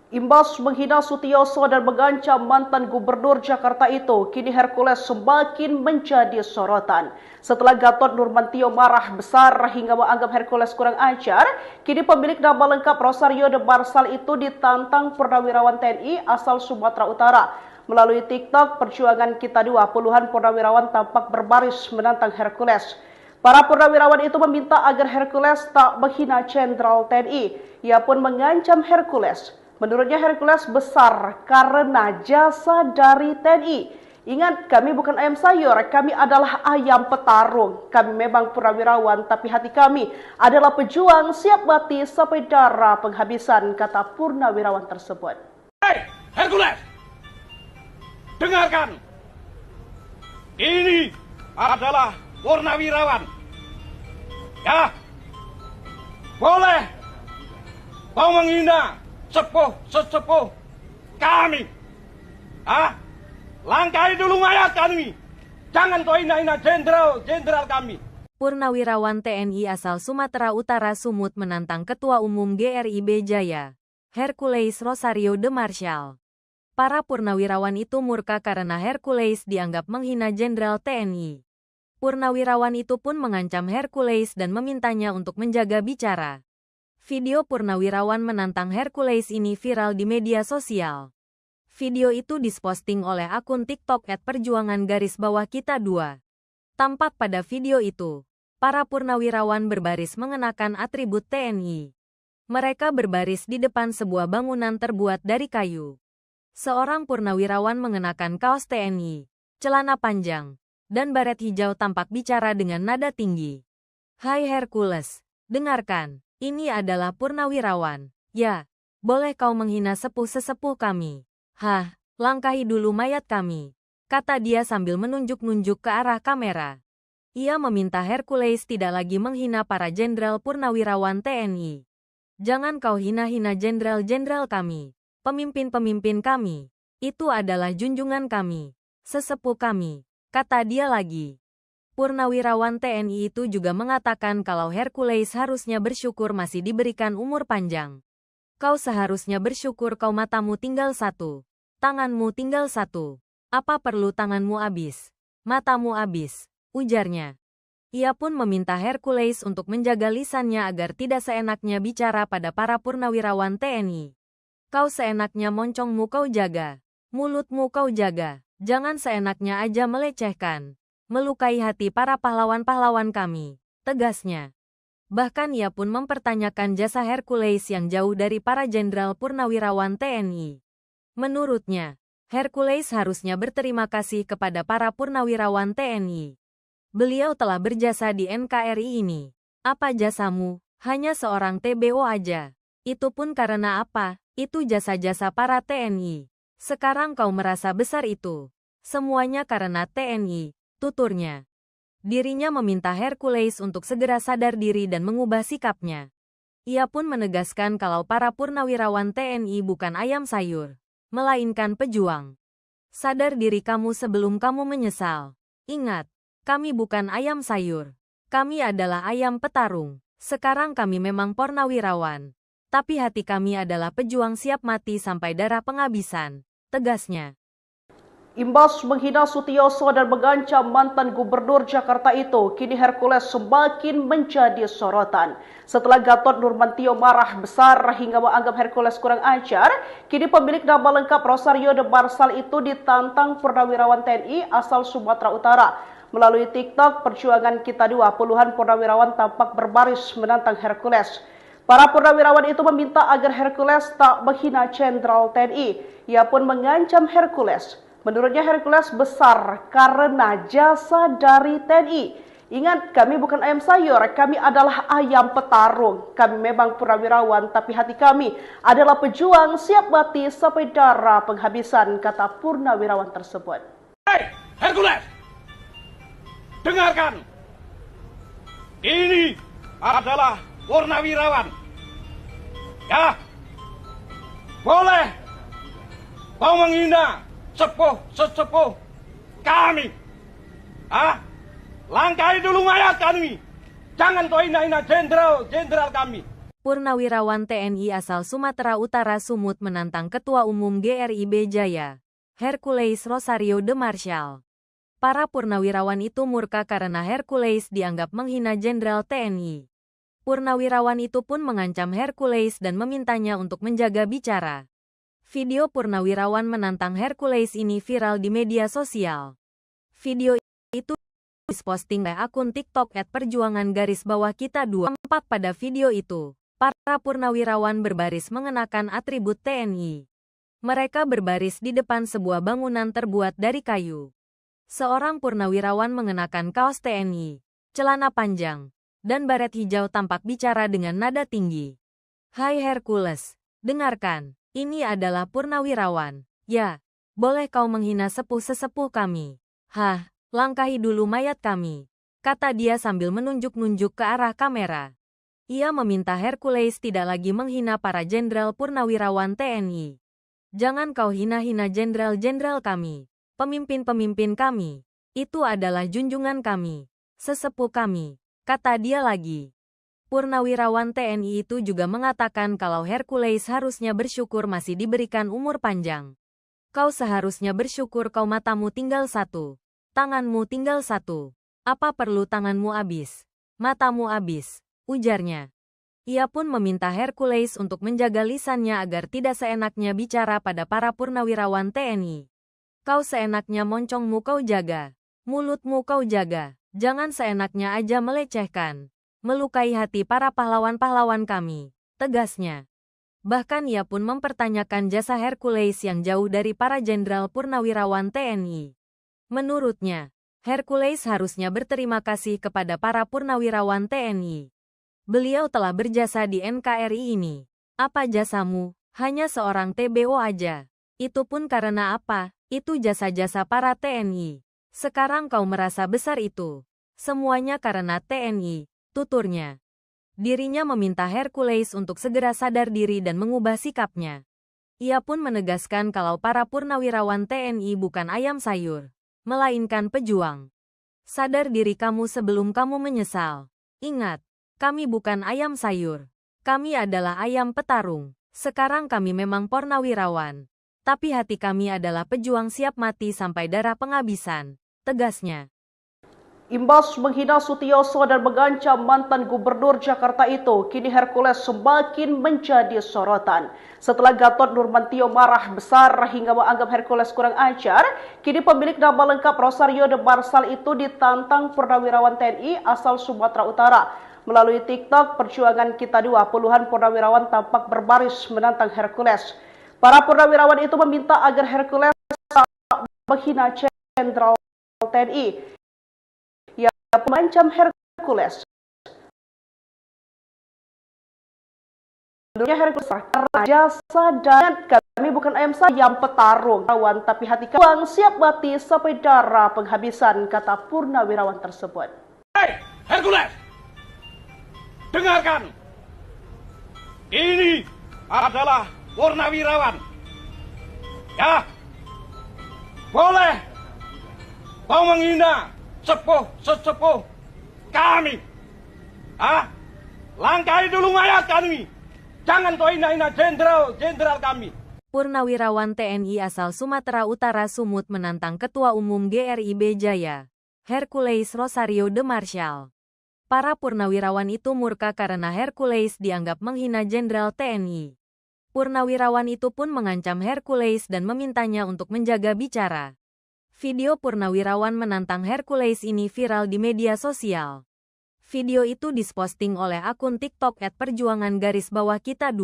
Imbas menghina Sutioso dan mengancam mantan gubernur Jakarta itu, kini Hercules semakin menjadi sorotan. Setelah Gatot Nurmantio marah besar hingga menganggap Hercules kurang ajar, kini pemilik nama lengkap Rosario de Marshall itu ditantang purnawirawan TNI asal Sumatera Utara. Melalui TikTok Perjuangan Kita 2, puluhan purnawirawan tampak berbaris menantang Hercules. Para purnawirawan itu meminta agar Hercules tak menghina Jenderal TNI. Ia pun mengancam Hercules. Menurutnya Hercules besar karena jasa dari TNI. Ingat, kami bukan ayam sayur, kami adalah ayam petarung. Kami memang purnawirawan, tapi hati kami adalah pejuang siap mati sampai darah penghabisan, kata purnawirawan tersebut. Hei, Hercules! Dengarkan! Ini adalah purnawirawan. Ya, boleh kau menghina sesepuh kami. Langkahi dulu mayat kami. Jangan kau hina-hina jenderal kami. Purnawirawan TNI asal Sumatera Utara Sumut menantang Ketua Umum GRIB Jaya, Hercules Rosario de Marshall. Para purnawirawan itu murka karena Hercules dianggap menghina Jenderal TNI. Purnawirawan itu pun mengancam Hercules dan memintanya untuk menjaga bicara. Video purnawirawan menantang Hercules ini viral di media sosial. Video itu diposting oleh akun TikTok @perjuangan_kita2. Tampak pada video itu, para purnawirawan berbaris mengenakan atribut TNI. Mereka berbaris di depan sebuah bangunan terbuat dari kayu. Seorang purnawirawan mengenakan kaos TNI, celana panjang, dan baret hijau tampak bicara dengan nada tinggi. Hai Hercules, dengarkan, ini adalah purnawirawan. Ya, boleh kau menghina sepuh-sesepuh kami. Hah, langkahi dulu mayat kami, kata dia sambil menunjuk-nunjuk ke arah kamera. Ia meminta Hercules tidak lagi menghina para jenderal purnawirawan TNI. Jangan kau hina-hina jenderal-jenderal kami. Pemimpin-pemimpin kami, itu adalah junjungan kami, sesepuh kami, kata dia lagi. Purnawirawan TNI itu juga mengatakan kalau Hercules harusnya bersyukur masih diberikan umur panjang. Kau seharusnya bersyukur kau matamu tinggal satu, tanganmu tinggal satu. Apa perlu tanganmu habis? Matamu habis, ujarnya. Ia pun meminta Hercules untuk menjaga lisannya agar tidak seenaknya bicara pada para purnawirawan TNI. Kau seenaknya moncongmu kau jaga, mulutmu kau jaga, jangan seenaknya aja melecehkan, melukai hati para pahlawan-pahlawan kami, tegasnya. Bahkan ia pun mempertanyakan jasa Hercules yang jauh dari para jenderal purnawirawan TNI. Menurutnya, Hercules harusnya berterima kasih kepada para purnawirawan TNI. Beliau telah berjasa di NKRI ini. Apa jasamu? Hanya seorang TBO aja. Itu pun karena apa? Itu jasa-jasa para TNI. Sekarang kau merasa besar itu. Semuanya karena TNI, tuturnya. Dirinya meminta Hercules untuk segera sadar diri dan mengubah sikapnya. Ia pun menegaskan kalau para purnawirawan TNI bukan ayam sayur, melainkan pejuang. Sadar diri kamu sebelum kamu menyesal. Ingat, kami bukan ayam sayur. Kami adalah ayam petarung. Sekarang kami memang purnawirawan. Tapi hati kami adalah pejuang siap mati sampai darah penghabisan, tegasnya. Imbas menghina Sutioso dan mengancam mantan gubernur Jakarta itu, kini Hercules semakin menjadi sorotan. Setelah Gatot Nurmantio marah besar hingga menganggap Hercules kurang ajar, kini pemilik nama lengkap Rosario de Marshall itu ditantang purnawirawan TNI asal Sumatera Utara. Melalui TikTok Perjuangan Kita Dua, puluhan purnawirawan tampak berbaris menantang Hercules. Para purnawirawan itu meminta agar Hercules tak menghina Jenderal TNI. Ia pun mengancam Hercules. Menurutnya Hercules besar karena jasa dari TNI. Ingat, kami bukan ayam sayur, kami adalah ayam petarung. Kami memang purnawirawan, tapi hati kami adalah pejuang siap mati sampai darah penghabisan, kata purnawirawan tersebut. Hei, Hercules! Dengarkan! Ini adalah purnawirawan. Ya, boleh kau menghina sesepuh kami. Langkahi dulu mayat kami. Jangan kau hina-hina jenderal kami. Purnawirawan TNI asal Sumatera Utara Sumut menantang Ketua Umum GRIB Jaya, Hercules Rosario de Marshall. Para purnawirawan itu murka karena Hercules dianggap menghina Jenderal TNI. Purnawirawan itu pun mengancam Hercules dan memintanya untuk menjaga bicara. Video purnawirawan menantang Hercules ini viral di media sosial. Video itu diposting oleh akun TikTok @perjuangan_kita24. Pada video itu, para purnawirawan berbaris mengenakan atribut TNI. Mereka berbaris di depan sebuah bangunan terbuat dari kayu. Seorang purnawirawan mengenakan kaos TNI, celana panjang, dan baret hijau tampak bicara dengan nada tinggi. Hai Hercules, dengarkan, ini adalah purnawirawan. Ya, boleh kau menghina sepuh-sesepuh kami. Hah, langkahi dulu mayat kami, kata dia sambil menunjuk-nunjuk ke arah kamera. Ia meminta Hercules tidak lagi menghina para jenderal purnawirawan TNI. Jangan kau hina-hina jenderal-jenderal kami, pemimpin-pemimpin kami. Itu adalah junjungan kami, sesepuh kami, kata dia lagi. Purnawirawan TNI itu juga mengatakan kalau Hercules harusnya bersyukur masih diberikan umur panjang. Kau seharusnya bersyukur kau matamu tinggal satu, tanganmu tinggal satu. Apa perlu tanganmu habis? Matamu habis, ujarnya. Ia pun meminta Hercules untuk menjaga lisannya agar tidak seenaknya bicara pada para purnawirawan TNI. Kau seenaknya moncongmu kau jaga, mulutmu kau jaga, jangan seenaknya aja melecehkan, melukai hati para pahlawan-pahlawan kami, tegasnya. Bahkan ia pun mempertanyakan jasa Hercules yang jauh dari para jenderal purnawirawan TNI. Menurutnya, Hercules harusnya berterima kasih kepada para purnawirawan TNI. Beliau telah berjasa di NKRI ini. Apa jasamu? Hanya seorang TBO aja. Itu pun karena apa? Itu jasa-jasa para TNI. Sekarang kau merasa besar itu. Semuanya karena TNI, tuturnya. Dirinya meminta Hercules untuk segera sadar diri dan mengubah sikapnya. Ia pun menegaskan kalau para purnawirawan TNI bukan ayam sayur, melainkan pejuang. Sadar diri kamu sebelum kamu menyesal. Ingat, kami bukan ayam sayur. Kami adalah ayam petarung. Sekarang kami memang purnawirawan. Tapi hati kami adalah pejuang siap mati sampai darah penghabisan, tegasnya. Imbas menghina Sutioso dan mengancam mantan gubernur Jakarta itu, kini Hercules semakin menjadi sorotan. Setelah Gatot Nurmantio marah besar hingga menganggap Hercules kurang ajar, kini pemilik nama lengkap Rosario de Marsal itu ditantang purnawirawan TNI asal Sumatera Utara. Melalui TikTok Perjuangan Kita Dua, puluhan purnawirawan tampak berbaris menantang Hercules. Para purnawirawan itu meminta agar Hercules menghina Jenderal TNI. Mengancam Hercules. Menurutnya Hercules karena jasa dan kami bukan ayam petarung, tapi hati kami siap mati sampai darah penghabisan, kata purnawirawan tersebut. Hei, Hercules! Dengarkan! Ini adalah purnawirawan. Ya, boleh kau menghina sesepuh kami. Langkahi dulu mayat kami. Jangan kau hina-hina jenderal kami. Purnawirawan TNI asal Sumatera Utara Sumut menantang Ketua Umum GRIB Jaya, Hercules Rosario de Marsal. Para purnawirawan itu murka karena Hercules dianggap menghina jenderal TNI. Purnawirawan itu pun mengancam Hercules dan memintanya untuk menjaga bicara. Video purnawirawan menantang Hercules ini viral di media sosial. Video itu diposting oleh akun TikTok @perjuangan_kita2.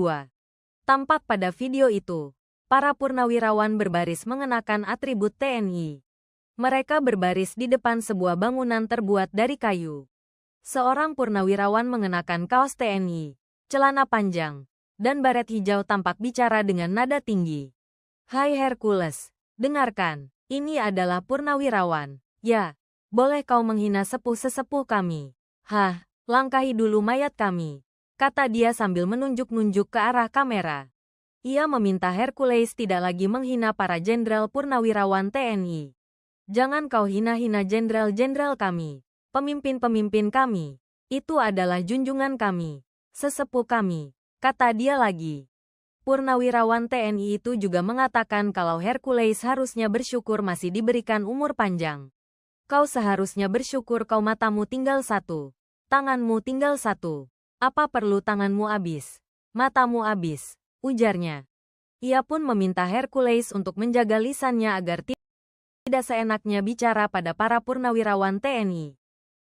Tampak pada video itu, para purnawirawan berbaris mengenakan atribut TNI. Mereka berbaris di depan sebuah bangunan terbuat dari kayu. Seorang purnawirawan mengenakan kaos TNI, celana panjang, dan baret hijau tampak bicara dengan nada tinggi. Hai Hercules, dengarkan. Ini adalah purnawirawan. Ya, boleh kau menghina sesepuh kami. Hah, langkahi dulu mayat kami, kata dia sambil menunjuk-nunjuk ke arah kamera. Ia meminta Hercules tidak lagi menghina para jenderal purnawirawan TNI. Jangan kau hina-hina jenderal-jenderal kami, pemimpin-pemimpin kami. Itu adalah junjungan kami, sesepuh kami, kata dia lagi. Purnawirawan TNI itu juga mengatakan kalau Hercules harusnya bersyukur masih diberikan umur panjang. Kau seharusnya bersyukur kau matamu tinggal satu, tanganmu tinggal satu. Apa perlu tanganmu habis? Matamu habis, ujarnya. Ia pun meminta Hercules untuk menjaga lisannya agar tidak seenaknya bicara pada para purnawirawan TNI.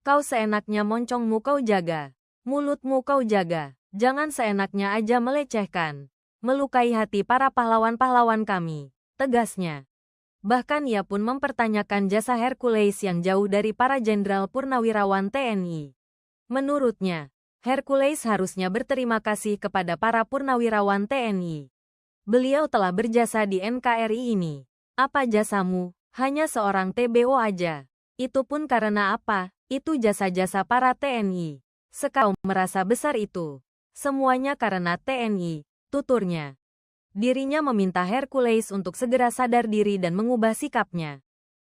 Kau seenaknya moncongmu kau jaga, mulutmu kau jaga, jangan seenaknya aja melecehkan. Melukai hati para pahlawan-pahlawan kami, tegasnya. Bahkan ia pun mempertanyakan jasa Hercules yang jauh dari para jenderal purnawirawan TNI. Menurutnya, Hercules harusnya berterima kasih kepada para purnawirawan TNI. Beliau telah berjasa di NKRI ini. Apa jasamu? Hanya seorang TBO aja. Itu pun karena apa? Itu jasa-jasa para TNI. Sekau merasa besar itu. Semuanya karena TNI. Tuturnya. Dirinya meminta Hercules untuk segera sadar diri dan mengubah sikapnya.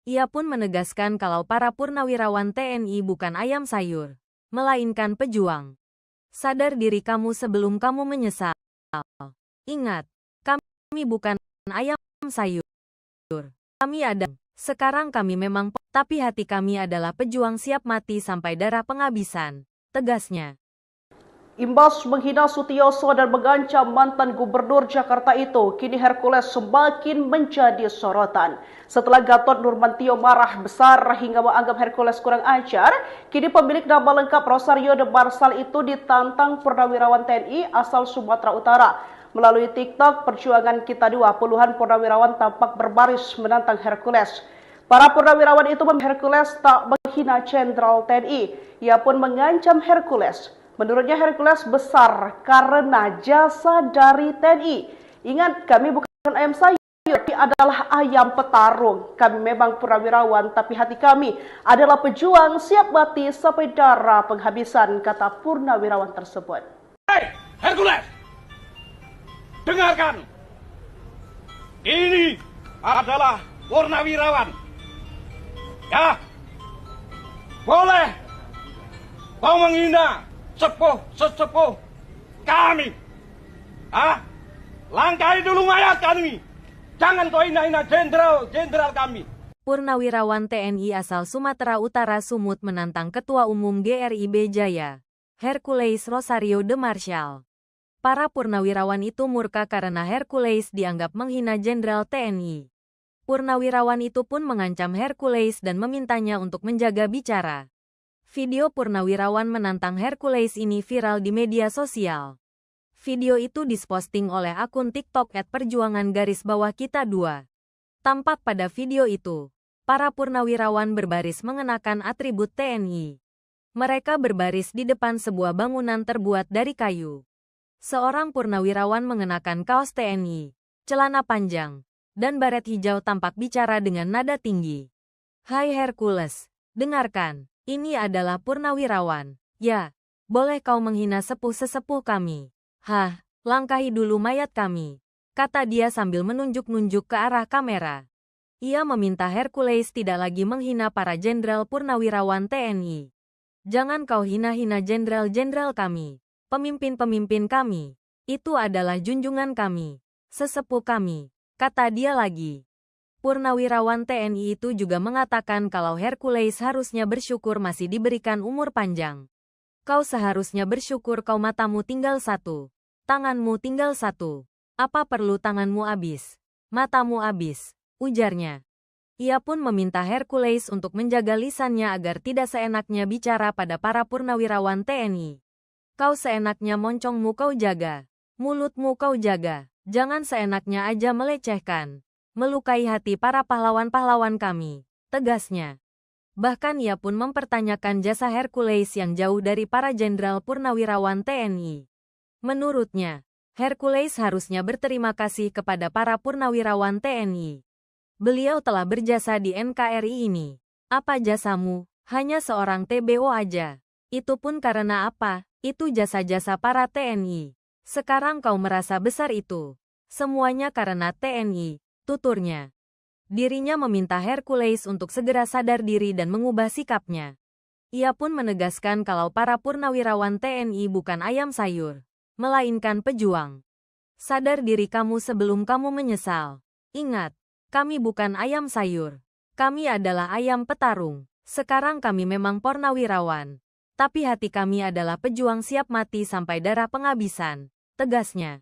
Ia pun menegaskan kalau para purnawirawan TNI bukan ayam sayur, melainkan pejuang. Sadar diri kamu sebelum kamu menyesal. Ingat, kami bukan ayam sayur. Kami ada. Sekarang kami memang, tapi hati kami adalah pejuang siap mati sampai darah penghabisan, tegasnya. Imbas menghina Sutioso dan mengancam mantan gubernur Jakarta itu, kini Hercules semakin menjadi sorotan. Setelah Gatot Nurmantio marah besar hingga menganggap Hercules kurang ajar, kini pemilik nama lengkap Rosario de Marsal itu ditantang purnawirawan TNI asal Sumatera Utara. Melalui TikTok Perjuangan Kita Dua, puluhan purnawirawan tampak berbaris menantang Hercules. Para purnawirawan itu Hercules tak menghina Jenderal TNI. Ia pun mengancam Hercules. Menurutnya Hercules besar karena jasa dari TNI. Ingat, kami bukan ayam sayur. Kami adalah ayam petarung. Kami memang purnawirawan, tapi hati kami adalah pejuang siap mati sampai darah penghabisan, kata purnawirawan tersebut. Hei, Hercules! Dengarkan! Ini adalah purnawirawan. Ya, boleh kau menghina sesepuh kami. Langkai dulu mayat kami. Jangan kau hina-hina jenderal kami. Purnawirawan TNI asal Sumatera Utara Sumut menantang Ketua Umum GRIB Jaya, Hercules Rosario de Marshall. Para purnawirawan itu murka karena Hercules dianggap menghina Jenderal TNI. Purnawirawan itu pun mengancam Hercules dan memintanya untuk menjaga bicara. Video purnawirawan menantang Hercules ini viral di media sosial. Video itu diposting oleh akun TikTok @perjuangan_kita2. Tampak pada video itu, para purnawirawan berbaris mengenakan atribut TNI. Mereka berbaris di depan sebuah bangunan terbuat dari kayu. Seorang purnawirawan mengenakan kaos TNI, celana panjang, dan baret hijau tampak bicara dengan nada tinggi. Hai Hercules, dengarkan, ini adalah purnawirawan. Ya, boleh kau menghina sesepuh kami. Hah, langkahi dulu mayat kami, kata dia sambil menunjuk-nunjuk ke arah kamera. Ia meminta Hercules tidak lagi menghina para jenderal purnawirawan TNI. Jangan kau hina-hina jenderal-jenderal kami, pemimpin-pemimpin kami. Itu adalah junjungan kami, sesepuh kami, kata dia lagi. Purnawirawan TNI itu juga mengatakan kalau Hercules harusnya bersyukur masih diberikan umur panjang. Kau seharusnya bersyukur kau matamu tinggal satu. Tanganmu tinggal satu. Apa perlu tanganmu habis? Matamu habis, ujarnya. Ia pun meminta Hercules untuk menjaga lisannya agar tidak seenaknya bicara pada para purnawirawan TNI. Kau seenaknya moncongmu kau jaga. Mulutmu kau jaga. Jangan seenaknya aja melecehkan. Melukai hati para pahlawan-pahlawan kami, tegasnya. Bahkan ia pun mempertanyakan jasa Hercules yang jauh dari para jenderal purnawirawan TNI. Menurutnya, Hercules harusnya berterima kasih kepada para purnawirawan TNI. Beliau telah berjasa di NKRI ini. Apa jasamu? Hanya seorang TBO aja. Itu pun karena apa? Itu jasa-jasa para TNI. Sekarang kau merasa besar itu. Semuanya karena TNI, tuturnya. Dirinya meminta Hercules untuk segera sadar diri dan mengubah sikapnya. Ia pun menegaskan kalau para purnawirawan TNI bukan ayam sayur, melainkan pejuang. Sadar diri kamu sebelum kamu menyesal. Ingat, kami bukan ayam sayur. Kami adalah ayam petarung. Sekarang kami memang purnawirawan. Tapi hati kami adalah pejuang siap mati sampai darah penghabisan, tegasnya.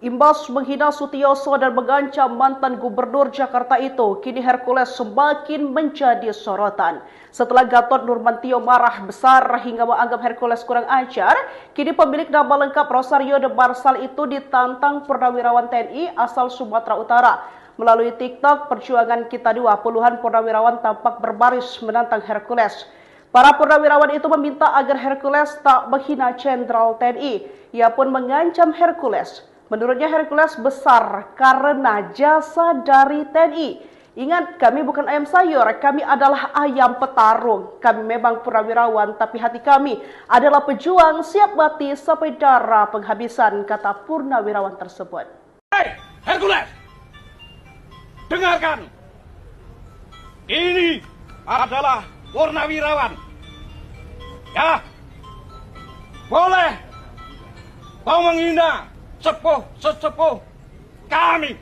Imbas menghina Sutioso dan mengancam mantan gubernur Jakarta itu, kini Hercules semakin menjadi sorotan. Setelah Gatot Nurmantio marah besar hingga menganggap Hercules kurang ajar, kini pemilik nama lengkap Rosario de Marshall itu ditantang purnawirawan TNI asal Sumatera Utara. Melalui TikTok Perjuangan Kita Dua, puluhan purnawirawan tampak berbaris menantang Hercules. Para purnawirawan itu meminta agar Hercules tak menghina Jenderal TNI. Ia pun mengancam Hercules. Menurutnya Hercules besar karena jasa dari TNI. Ingat, kami bukan ayam sayur, kami adalah ayam petarung. Kami memang purnawirawan, tapi hati kami adalah pejuang siap mati sampai darah penghabisan, kata purnawirawan tersebut. Hei, Hercules! Dengarkan! Ini adalah purnawirawan. Ya, boleh kau menghina sesepuh kami.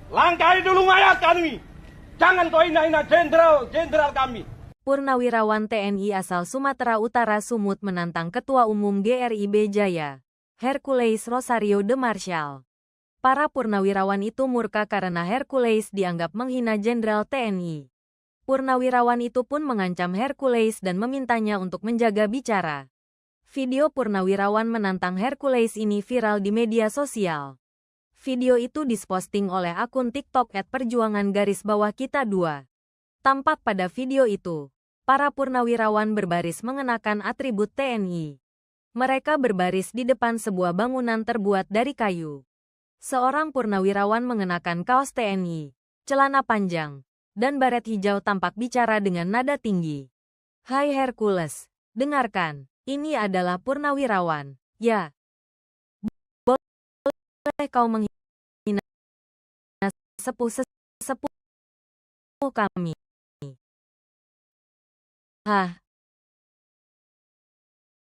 Langkai dulu mayat kami. Jangan kau hina-hina jenderal kami. Purnawirawan TNI asal Sumatera Utara Sumut menantang Ketua Umum GRIB Jaya, Hercules Rosario de Marshall. Para purnawirawan itu murka karena Hercules dianggap menghina Jenderal TNI. Purnawirawan itu pun mengancam Hercules dan memintanya untuk menjaga bicara. Video Purnawirawan menantang Hercules ini viral di media sosial. Video itu diposting oleh akun TikTok @perjuangan_kita2. Tampak pada video itu, para purnawirawan berbaris mengenakan atribut TNI. Mereka berbaris di depan sebuah bangunan terbuat dari kayu. Seorang purnawirawan mengenakan kaos TNI, celana panjang, dan baret hijau tampak bicara dengan nada tinggi. "Hai Hercules, dengarkan, ini adalah purnawirawan, ya. Boleh kau menghina sepuh kami. Hah,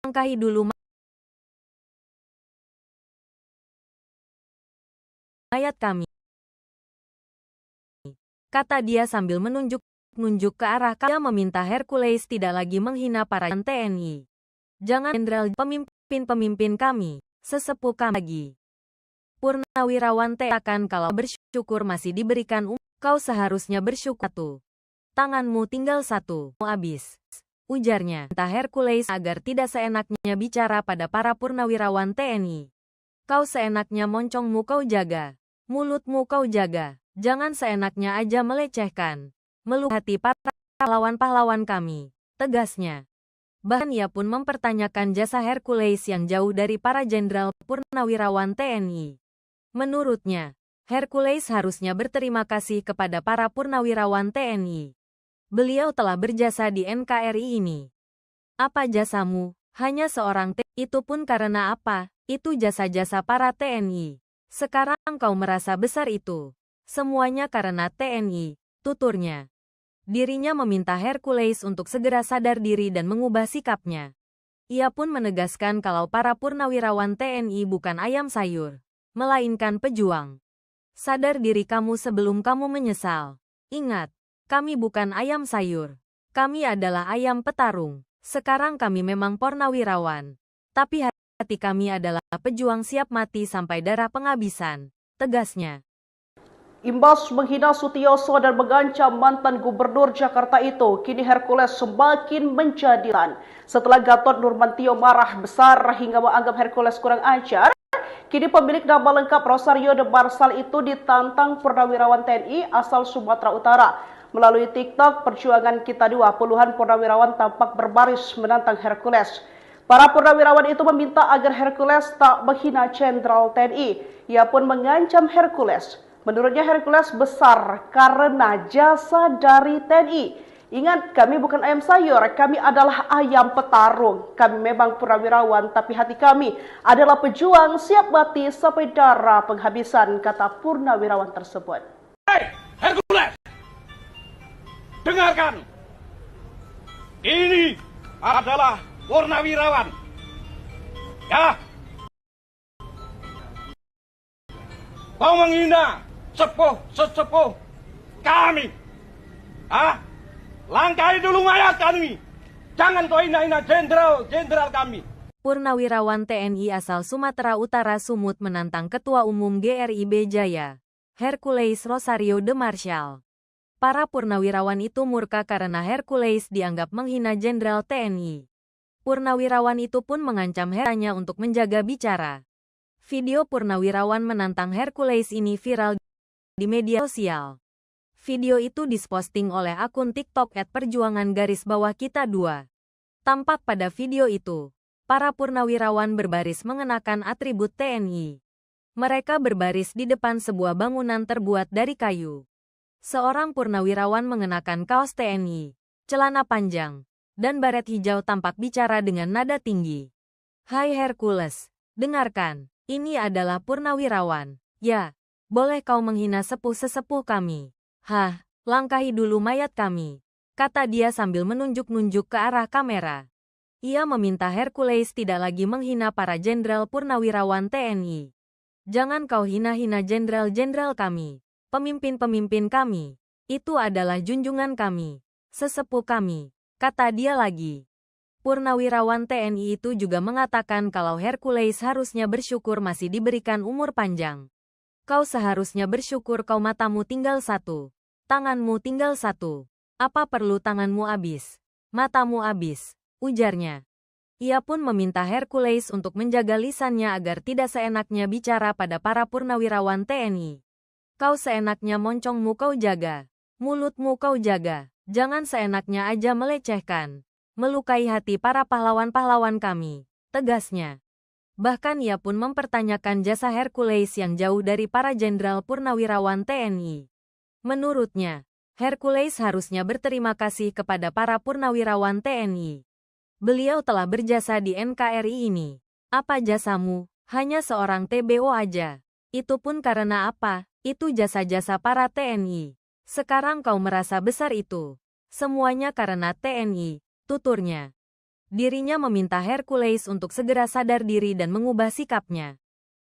langkahi dulu mayat kami," kata dia sambil menunjuk ke arah dia meminta Hercules tidak lagi menghina para TNI. "Jangan jenderal, pemimpin kami, sesepuh kami lagi." Purnawirawan katakan kalau bersyukur masih diberikan kau seharusnya bersyukur tuh. Tanganmu tinggal satu, mau habis. Ujarnya, minta Hercules agar tidak seenaknya bicara pada para purnawirawan TNI. "Kau seenaknya moncongmu kau jaga, mulutmu kau jaga, jangan seenaknya aja melecehkan, melukai hati para pahlawan-pahlawan kami," tegasnya. Bahkan ia pun mempertanyakan jasa Hercules yang jauh dari para jenderal purnawirawan TNI. Menurutnya, Hercules harusnya berterima kasih kepada para purnawirawan TNI. Beliau telah berjasa di NKRI ini. "Apa jasamu? Hanya seorang itu pun karena apa? Itu jasa-jasa para TNI. Sekarang kau merasa besar itu. Semuanya karena TNI," tuturnya. Dirinya meminta Hercules untuk segera sadar diri dan mengubah sikapnya. Ia pun menegaskan kalau para purnawirawan TNI bukan ayam sayur, melainkan pejuang. "Sadar diri kamu sebelum kamu menyesal. Ingat, kami bukan ayam sayur. Kami adalah ayam petarung. Sekarang kami memang purnawirawan, tapi hati kami adalah pejuang siap mati sampai darah penghabisan," tegasnya. Imbas menghina Sutioso dan mengancam mantan gubernur Jakarta itu, kini Hercules semakin menjadikan. Setelah Gatot Nurmantio marah besar hingga menganggap Hercules kurang ajar, kini pemilik nama lengkap Rosario de Marshall itu ditantang purnawirawan TNI asal Sumatera Utara. Melalui TikTok Perjuangan Kita 2, puluhan purnawirawan tampak berbaris menantang Hercules. Para purnawirawan itu meminta agar Hercules tak menghina Jenderal TNI. Ia pun mengancam Hercules. Menurutnya Hercules besar karena jasa dari TNI. "Ingat, kami bukan ayam sayur, kami adalah ayam petarung. Kami memang purnawirawan, tapi hati kami adalah pejuang siap mati sampai darah penghabisan," kata purnawirawan tersebut. Hei, Hercules! Dengarkan! Ini adalah purnawirawan. Ya! Kau menghina sesepuh kami. Langkahi dulu mayat kami. Jangan kau hina-hina jenderal kami. Purnawirawan TNI asal Sumatera Utara Sumut menantang Ketua Umum GRIB Jaya, Hercules Rosario de Marshall. Para purnawirawan itu murka karena Hercules dianggap menghina jenderal TNI. Purnawirawan itu pun mengancam Heranya untuk menjaga bicara. Video purnawirawan menantang Hercules ini viral di media sosial. Video itu diposting oleh akun TikTok @perjuangan_kita2. Tampak pada video itu, para purnawirawan berbaris mengenakan atribut TNI. Mereka berbaris di depan sebuah bangunan terbuat dari kayu. Seorang purnawirawan mengenakan kaos TNI, celana panjang, dan baret hijau tampak bicara dengan nada tinggi. "Hai Hercules, dengarkan, ini adalah purnawirawan, ya. Boleh kau menghina sesepuh kami. Hah, langkahi dulu mayat kami," kata dia sambil menunjuk ke arah kamera. Ia meminta Hercules tidak lagi menghina para jenderal purnawirawan TNI. "Jangan kau hina-hina jenderal kami, pemimpin kami. Itu adalah junjungan kami, sesepuh kami," kata dia lagi. Purnawirawan TNI itu juga mengatakan kalau Hercules harusnya bersyukur masih diberikan umur panjang. "Kau seharusnya bersyukur kau matamu tinggal satu, tanganmu tinggal satu. Apa perlu tanganmu habis, matamu habis," ujarnya. Ia pun meminta Hercules untuk menjaga lisannya agar tidak seenaknya bicara pada para purnawirawan TNI. Kau seenaknya moncongmu kau jaga, mulutmu kau jaga, jangan seenaknya aja melecehkan, melukai hati para pahlawan-pahlawan kami, tegasnya. Bahkan ia pun mempertanyakan jasa Hercules yang jauh dari para jenderal purnawirawan TNI. Menurutnya, Hercules harusnya berterima kasih kepada para purnawirawan TNI. Beliau telah berjasa di NKRI ini. Apa jasamu? Hanya seorang TBO aja. Itu pun karena apa? Itu jasa-jasa para TNI. Sekarang kau merasa besar itu. Semuanya karena TNI, tuturnya. Dirinya meminta Hercules untuk segera sadar diri dan mengubah sikapnya.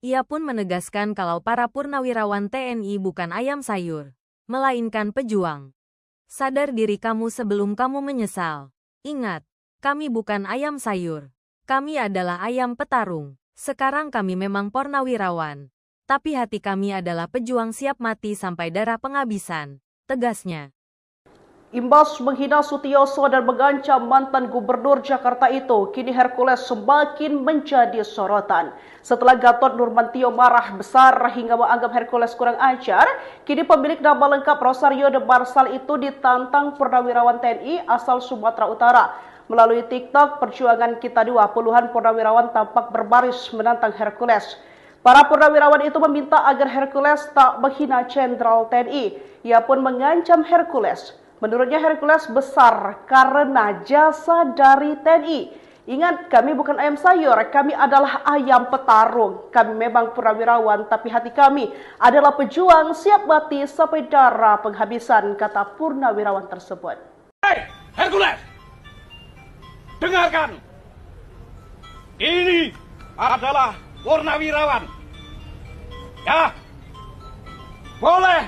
Ia pun menegaskan kalau para purnawirawan TNI bukan ayam sayur, melainkan pejuang. Sadar diri kamu sebelum kamu menyesal. Ingat, kami bukan ayam sayur. Kami adalah ayam petarung. Sekarang kami memang purnawirawan. Tapi hati kami adalah pejuang siap mati sampai darah penghabisan, tegasnya. Imbas menghina Sutioso dan mengancam mantan gubernur Jakarta itu, kini Hercules semakin menjadi sorotan. Setelah Gatot Nurmantio marah besar hingga menganggap Hercules kurang ajar, kini pemilik nama lengkap Rosario de Marsal itu ditantang purnawirawan TNI asal Sumatera Utara. Melalui TikTok Perjuangan Kita Dua, puluhan purnawirawan tampak berbaris menantang Hercules. Para purnawirawan itu meminta agar Hercules tak menghina Jenderal TNI. Ia pun mengancam Hercules. Menurutnya Hercules besar karena jasa dari TNI. Ingat, kami bukan ayam sayur, kami adalah ayam petarung. Kami memang purnawirawan, tapi hati kami adalah pejuang siap mati sampai darah penghabisan, kata purnawirawan tersebut. Hei, Hercules! Dengarkan! Ini adalah purnawirawan. Ya, boleh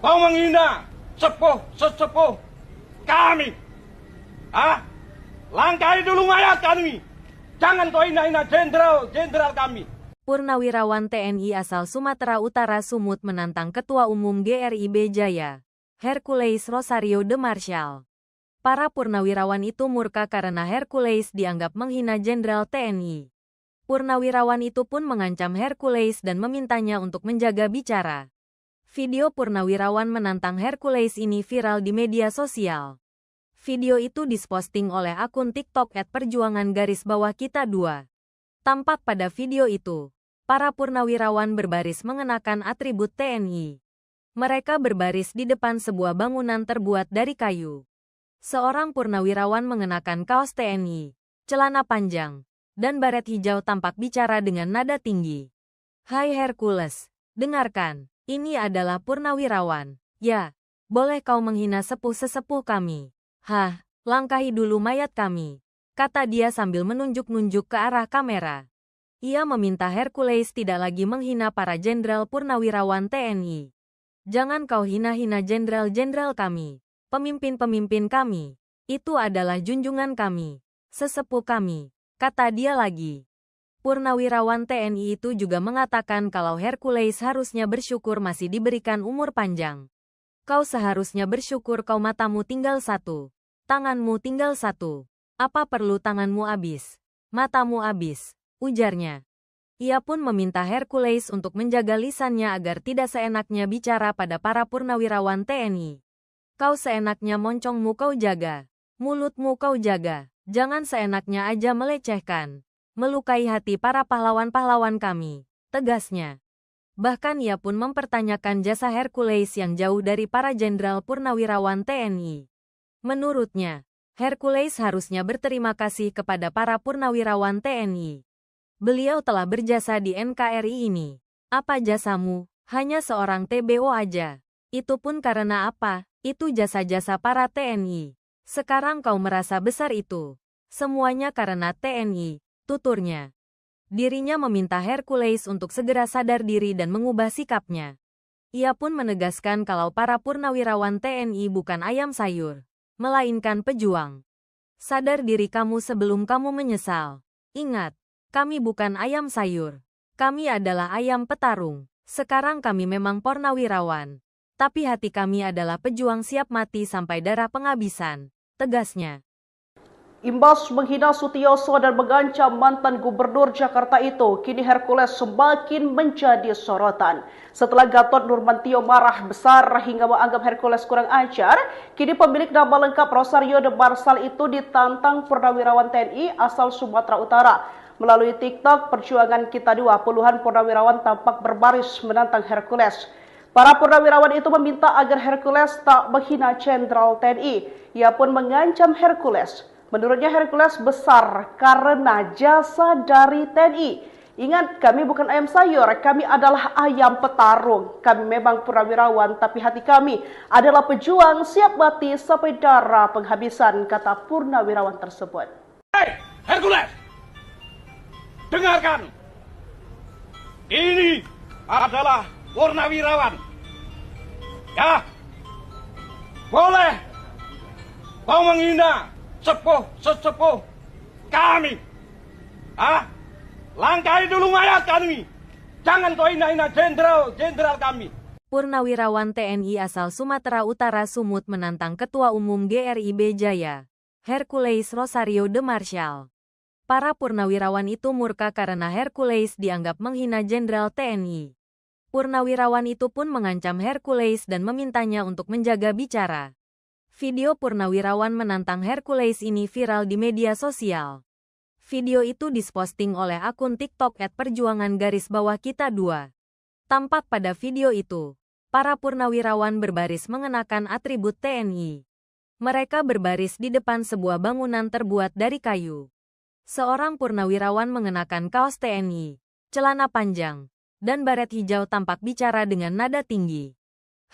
kau menghina sesepuh kami. Langkai dulu mayat kami. Jangan kau hina-hina jenderal kami. Purnawirawan TNI asal Sumatera Utara Sumut menantang Ketua Umum GRIB Jaya, Hercules Rosario de Marsal. Para purnawirawan itu murka karena Hercules dianggap menghina Jenderal TNI. Purnawirawan itu pun mengancam Hercules dan memintanya untuk menjaga bicara. Video purnawirawan menantang Hercules ini viral di media sosial. Video itu diposting oleh akun TikTok @perjuangan_kita2. Tampak pada video itu, para purnawirawan berbaris mengenakan atribut TNI. Mereka berbaris di depan sebuah bangunan terbuat dari kayu. Seorang purnawirawan mengenakan kaos TNI, celana panjang, dan baret hijau tampak bicara dengan nada tinggi. Hai Hercules, dengarkan. Ini adalah purnawirawan. Ya, boleh kau menghina sesepuh kami. Hah, langkahi dulu mayat kami, kata dia sambil menunjuk-nunjuk ke arah kamera. Ia meminta Hercules tidak lagi menghina para jenderal purnawirawan TNI. Jangan kau hina-hina jenderal-jenderal kami, pemimpin-pemimpin kami. Itu adalah junjungan kami, sesepuh kami, kata dia lagi. Purnawirawan TNI itu juga mengatakan kalau Hercules harusnya bersyukur masih diberikan umur panjang. Kau seharusnya bersyukur kau matamu tinggal satu, tanganmu tinggal satu. Apa perlu tanganmu habis, matamu habis, ujarnya. Ia pun meminta Hercules untuk menjaga lisannya agar tidak seenaknya bicara pada para purnawirawan TNI. Kau seenaknya moncongmu kau jaga, mulutmu kau jaga, jangan seenaknya aja melecehkan, melukai hati para pahlawan-pahlawan kami, tegasnya. Bahkan ia pun mempertanyakan jasa Hercules yang jauh dari para jenderal purnawirawan TNI. Menurutnya, Hercules harusnya berterima kasih kepada para purnawirawan TNI. Beliau telah berjasa di NKRI ini. Apa jasamu? Hanya seorang TBO aja. Itu pun karena apa? Itu jasa-jasa para TNI. Sekarang kau merasa besar itu. Semuanya karena TNI, tuturnya. Dirinya meminta Hercules untuk segera sadar diri dan mengubah sikapnya. Ia pun menegaskan kalau para purnawirawan TNI bukan ayam sayur, melainkan pejuang. Sadar diri kamu sebelum kamu menyesal. Ingat, kami bukan ayam sayur. Kami adalah ayam petarung. Sekarang kami memang purnawirawan. Tapi hati kami adalah pejuang siap mati sampai darah penghabisan, tegasnya. Imbas menghina Sutioso dan mengancam mantan gubernur Jakarta itu, kini Hercules semakin menjadi sorotan. Setelah Gatot Nurmantio marah besar hingga menganggap Hercules kurang ajar, kini pemilik nama lengkap Rosario de Marsal itu ditantang purnawirawan TNI asal Sumatera Utara. Melalui TikTok Perjuangan Kita Dua, puluhan purnawirawan tampak berbaris menantang Hercules. Para purnawirawan itu meminta agar Hercules tak menghina Jenderal TNI. Ia pun mengancam Hercules. Menurutnya Hercules besar karena jasa dari TNI. Ingat, kami bukan ayam sayur, kami adalah ayam petarung. Kami memang purnawirawan, tapi hati kami adalah pejuang siap mati sampai darah penghabisan, kata purnawirawan tersebut. Hei, Hercules! Dengarkan! Ini adalah purnawirawan. Ya, boleh kau menghina sesepuh kami. Langkahi dulu mayat kami. Jangan kau hina-hina jenderal kami. Purnawirawan TNI asal Sumatera Utara Sumut menantang Ketua Umum GRIB Jaya, Hercules Rosario de Marsal. Para purnawirawan itu murka karena Hercules dianggap menghina Jenderal TNI. Purnawirawan itu pun mengancam Hercules dan memintanya untuk menjaga bicara. Video purnawirawan menantang Hercules ini viral di media sosial. Video itu diposting oleh akun TikTok @perjuangan_kita 2. Tampak pada video itu, para purnawirawan berbaris mengenakan atribut TNI. Mereka berbaris di depan sebuah bangunan terbuat dari kayu. Seorang purnawirawan mengenakan kaos TNI, celana panjang, dan baret hijau tampak bicara dengan nada tinggi.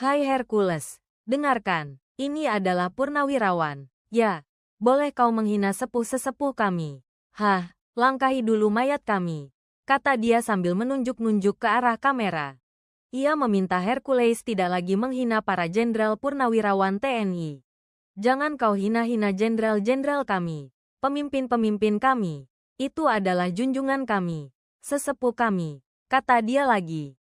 Hai Hercules, dengarkan. Ini adalah purnawirawan. Ya, boleh kau menghina sesepuh kami. Hah, langkahi dulu mayat kami, kata dia sambil menunjuk-nunjuk ke arah kamera. Ia meminta Hercules tidak lagi menghina para jenderal purnawirawan TNI. Jangan kau hina-hina jenderal-jenderal kami, pemimpin-pemimpin kami. Itu adalah junjungan kami, sesepuh kami, kata dia lagi.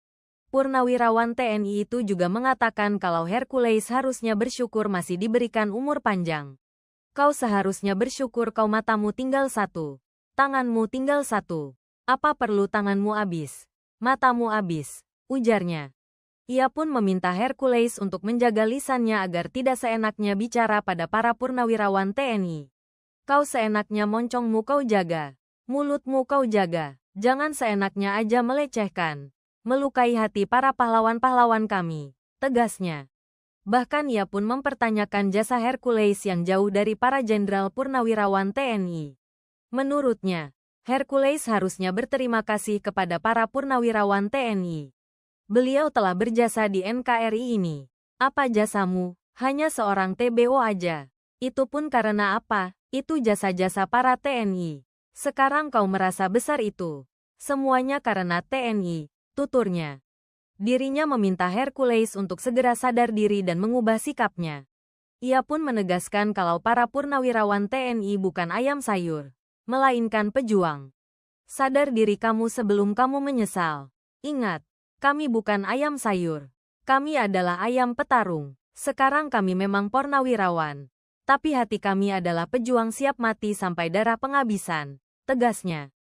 Purnawirawan TNI itu juga mengatakan kalau Hercules harusnya bersyukur masih diberikan umur panjang. Kau seharusnya bersyukur kau matamu tinggal satu, tanganmu tinggal satu. Apa perlu tanganmu habis, matamu habis, ujarnya. Ia pun meminta Hercules untuk menjaga lisannya agar tidak seenaknya bicara pada para purnawirawan TNI. Kau seenaknya moncongmu kau jaga, mulutmu kau jaga, jangan seenaknya aja melecehkan, melukai hati para pahlawan-pahlawan kami, tegasnya. Bahkan ia pun mempertanyakan jasa Hercules yang jauh dari para jenderal purnawirawan TNI. Menurutnya, Hercules harusnya berterima kasih kepada para purnawirawan TNI. Beliau telah berjasa di NKRI ini. Apa jasamu? Hanya seorang TBO aja. Itu pun karena apa? Itu jasa-jasa para TNI. Sekarang kau merasa besar itu. Semuanya karena TNI. Tuturnya. Dirinya meminta Hercules untuk segera sadar diri dan mengubah sikapnya. Ia pun menegaskan kalau para purnawirawan TNI bukan ayam sayur, melainkan pejuang. Sadar diri kamu sebelum kamu menyesal. Ingat, kami bukan ayam sayur. Kami adalah ayam petarung. Sekarang kami memang purnawirawan. Tapi hati kami adalah pejuang siap mati sampai darah penghabisan, tegasnya.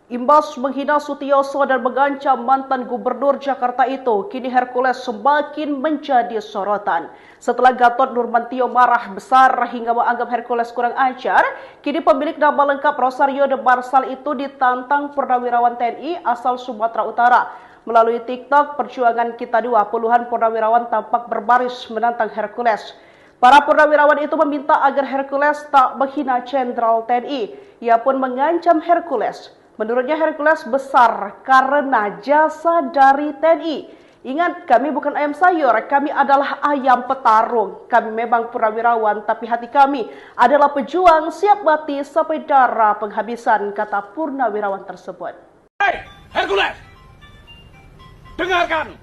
Imbas menghina Sutioso dan mengancam mantan gubernur Jakarta itu, kini Hercules semakin menjadi sorotan. Setelah Gatot Nurmantio marah besar hingga menganggap Hercules kurang ajar, kini pemilik nama lengkap Rosario de Marsal itu ditantang purnawirawan TNI asal Sumatera Utara. Melalui TikTok Perjuangan Kita Dua, puluhan purnawirawan tampak berbaris menantang Hercules. Para purnawirawan itu meminta agar Hercules tak menghina Jenderal TNI. Ia pun mengancam Hercules. Menurutnya Hercules besar karena jasa dari TNI. Ingat, kami bukan ayam sayur, kami adalah ayam petarung. Kami memang purnawirawan, tapi hati kami adalah pejuang siap mati sampai darah penghabisan, kata purnawirawan tersebut. Hei, Hercules! Dengarkan!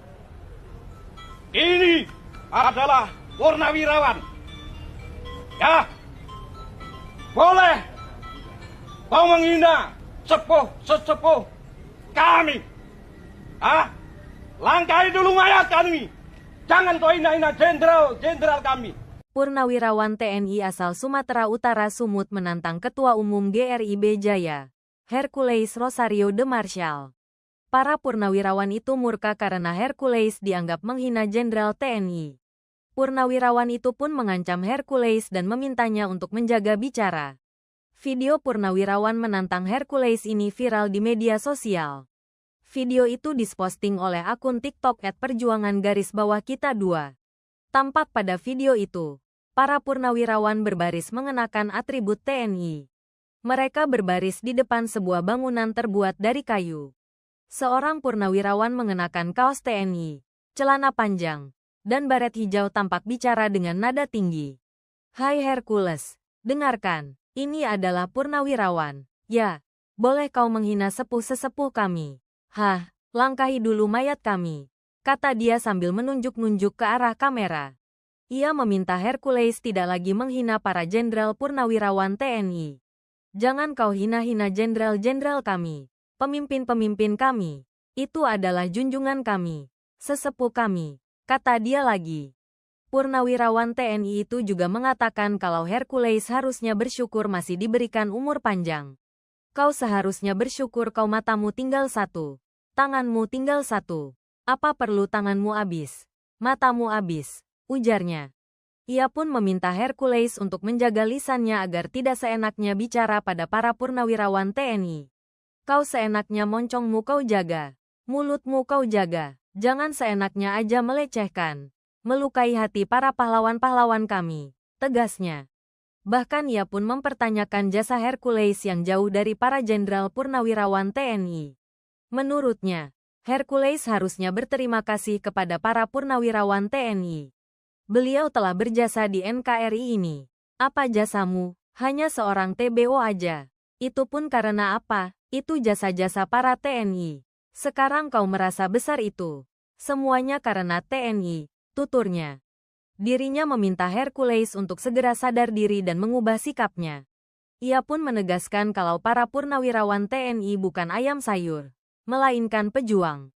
Ini adalah purnawirawan. Ya, boleh kau menghina sesepuh kami. Langkahi dulu mayat kami. Jangan kau hina-hina jenderal kami. Purnawirawan TNI asal Sumatera Utara Sumut menantang Ketua Umum GRIB Jaya, Hercules Rosario de Marshall. Para purnawirawan itu murka karena Hercules dianggap menghina Jenderal TNI. Purnawirawan itu pun mengancam Hercules dan memintanya untuk menjaga bicara. Video purnawirawan menantang Hercules ini viral di media sosial. Video itu diposting oleh akun TikTok @perjuangan_kita2. Tampak pada video itu, para purnawirawan berbaris mengenakan atribut TNI. Mereka berbaris di depan sebuah bangunan terbuat dari kayu. Seorang purnawirawan mengenakan kaos TNI, celana panjang, dan baret hijau tampak bicara dengan nada tinggi. "Hai Hercules, dengarkan, ini adalah purnawirawan. Ya, boleh kau menghina sepuh-sesepuh kami. Hah, langkahi dulu mayat kami," kata dia sambil menunjuk-nunjuk ke arah kamera. Ia meminta Hercules tidak lagi menghina para jenderal purnawirawan TNI. "Jangan kau hina-hina jenderal-jenderal kami, pemimpin-pemimpin kami. Itu adalah junjungan kami, sesepuh kami," kata dia lagi. Purnawirawan TNI itu juga mengatakan kalau Hercules harusnya bersyukur masih diberikan umur panjang. "Kau seharusnya bersyukur kau matamu tinggal satu, tanganmu tinggal satu. Apa perlu tanganmu habis, matamu habis?" ujarnya. Ia pun meminta Hercules untuk menjaga lisannya agar tidak seenaknya bicara pada para purnawirawan TNI. "Kau seenaknya moncongmu kau jaga, mulutmu kau jaga, jangan seenaknya aja melecehkan, melukai hati para pahlawan-pahlawan kami," tegasnya. Bahkan ia pun mempertanyakan jasa Hercules yang jauh dari para jenderal purnawirawan TNI. Menurutnya, Hercules harusnya berterima kasih kepada para purnawirawan TNI. "Beliau telah berjasa di NKRI ini. Apa jasamu? Hanya seorang TBO aja. Itu pun karena apa? Itu jasa-jasa para TNI. Sekarang kau merasa besar itu. Semuanya karena TNI," tuturnya. Dirinya meminta Hercules untuk segera sadar diri dan mengubah sikapnya. Ia pun menegaskan kalau para purnawirawan TNI bukan ayam sayur, melainkan pejuang.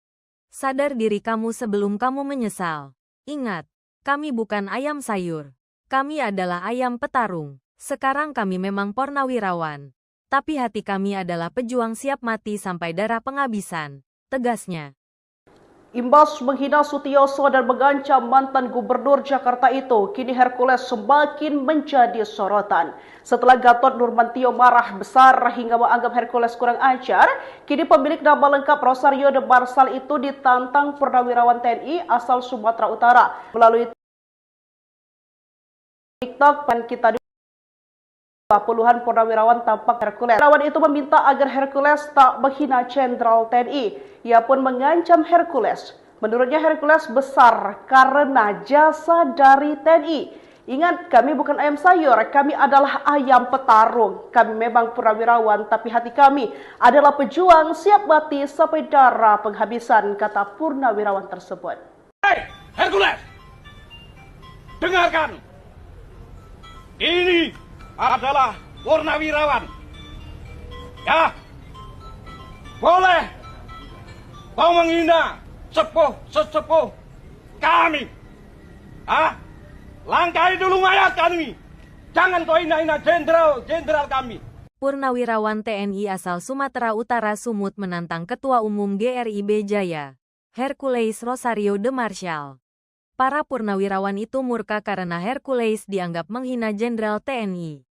"Sadar diri kamu sebelum kamu menyesal. Ingat, kami bukan ayam sayur. Kami adalah ayam petarung. Sekarang kami memang purnawirawan, tapi hati kami adalah pejuang siap mati sampai darah penghabisan," tegasnya. Imbas menghina Sutioso dan mengancam mantan gubernur Jakarta itu, kini Hercules semakin menjadi sorotan. Setelah Gatot Nurmantio marah besar hingga menganggap Hercules kurang ajar, kini pemilik nama lengkap Rosario de Marshall itu ditantang purnawirawan TNI asal Sumatera Utara. Melalui TikTok dan kita puluhan purnawirawan tampak Hercules. Purnawirawan itu meminta agar Hercules tak menghina Jenderal TNI. Ia pun mengancam Hercules. Menurutnya Hercules besar karena jasa dari TNI. "Ingat, kami bukan ayam sayur, kami adalah ayam petarung. Kami memang purnawirawan, tapi hati kami adalah pejuang siap mati sampai darah penghabisan," kata purnawirawan tersebut. Hei, Hercules! Dengarkan! Ini adalah purnawirawan. Ya, boleh kau menghina sesepuh kami. Langkahi dulu mayat kami. Jangan kau hina-hina jenderal kami. Purnawirawan TNI asal Sumatera Utara Sumut menantang Ketua Umum GRIB Jaya, Hercules Rosario de Marshall. Para purnawirawan itu murka karena Hercules dianggap menghina Jenderal TNI.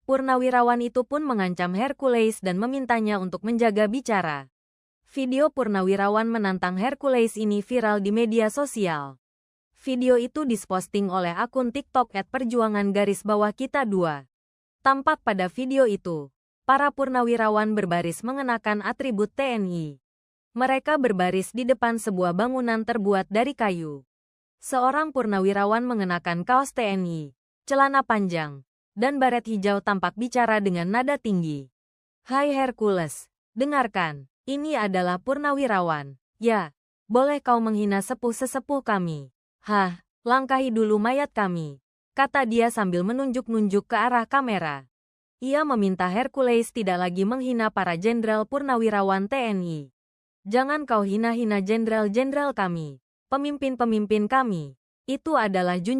Purnawirawan itu pun mengancam Hercules dan memintanya untuk menjaga bicara. Video purnawirawan menantang Hercules ini viral di media sosial. Video itu diposting oleh akun TikTok @perjuangan_kita2. Tampak pada video itu, para purnawirawan berbaris mengenakan atribut TNI. Mereka berbaris di depan sebuah bangunan terbuat dari kayu. Seorang purnawirawan mengenakan kaos TNI, celana panjang, dan baret hijau tampak bicara dengan nada tinggi. "Hai Hercules, dengarkan, ini adalah purnawirawan. Ya, boleh kau menghina sepuh-sesepuh kami. Hah, langkahi dulu mayat kami," kata dia sambil menunjuk-nunjuk ke arah kamera. Ia meminta Hercules tidak lagi menghina para jenderal purnawirawan TNI. "Jangan kau hina-hina jenderal-jenderal kami, pemimpin-pemimpin kami. Itu adalah junjungan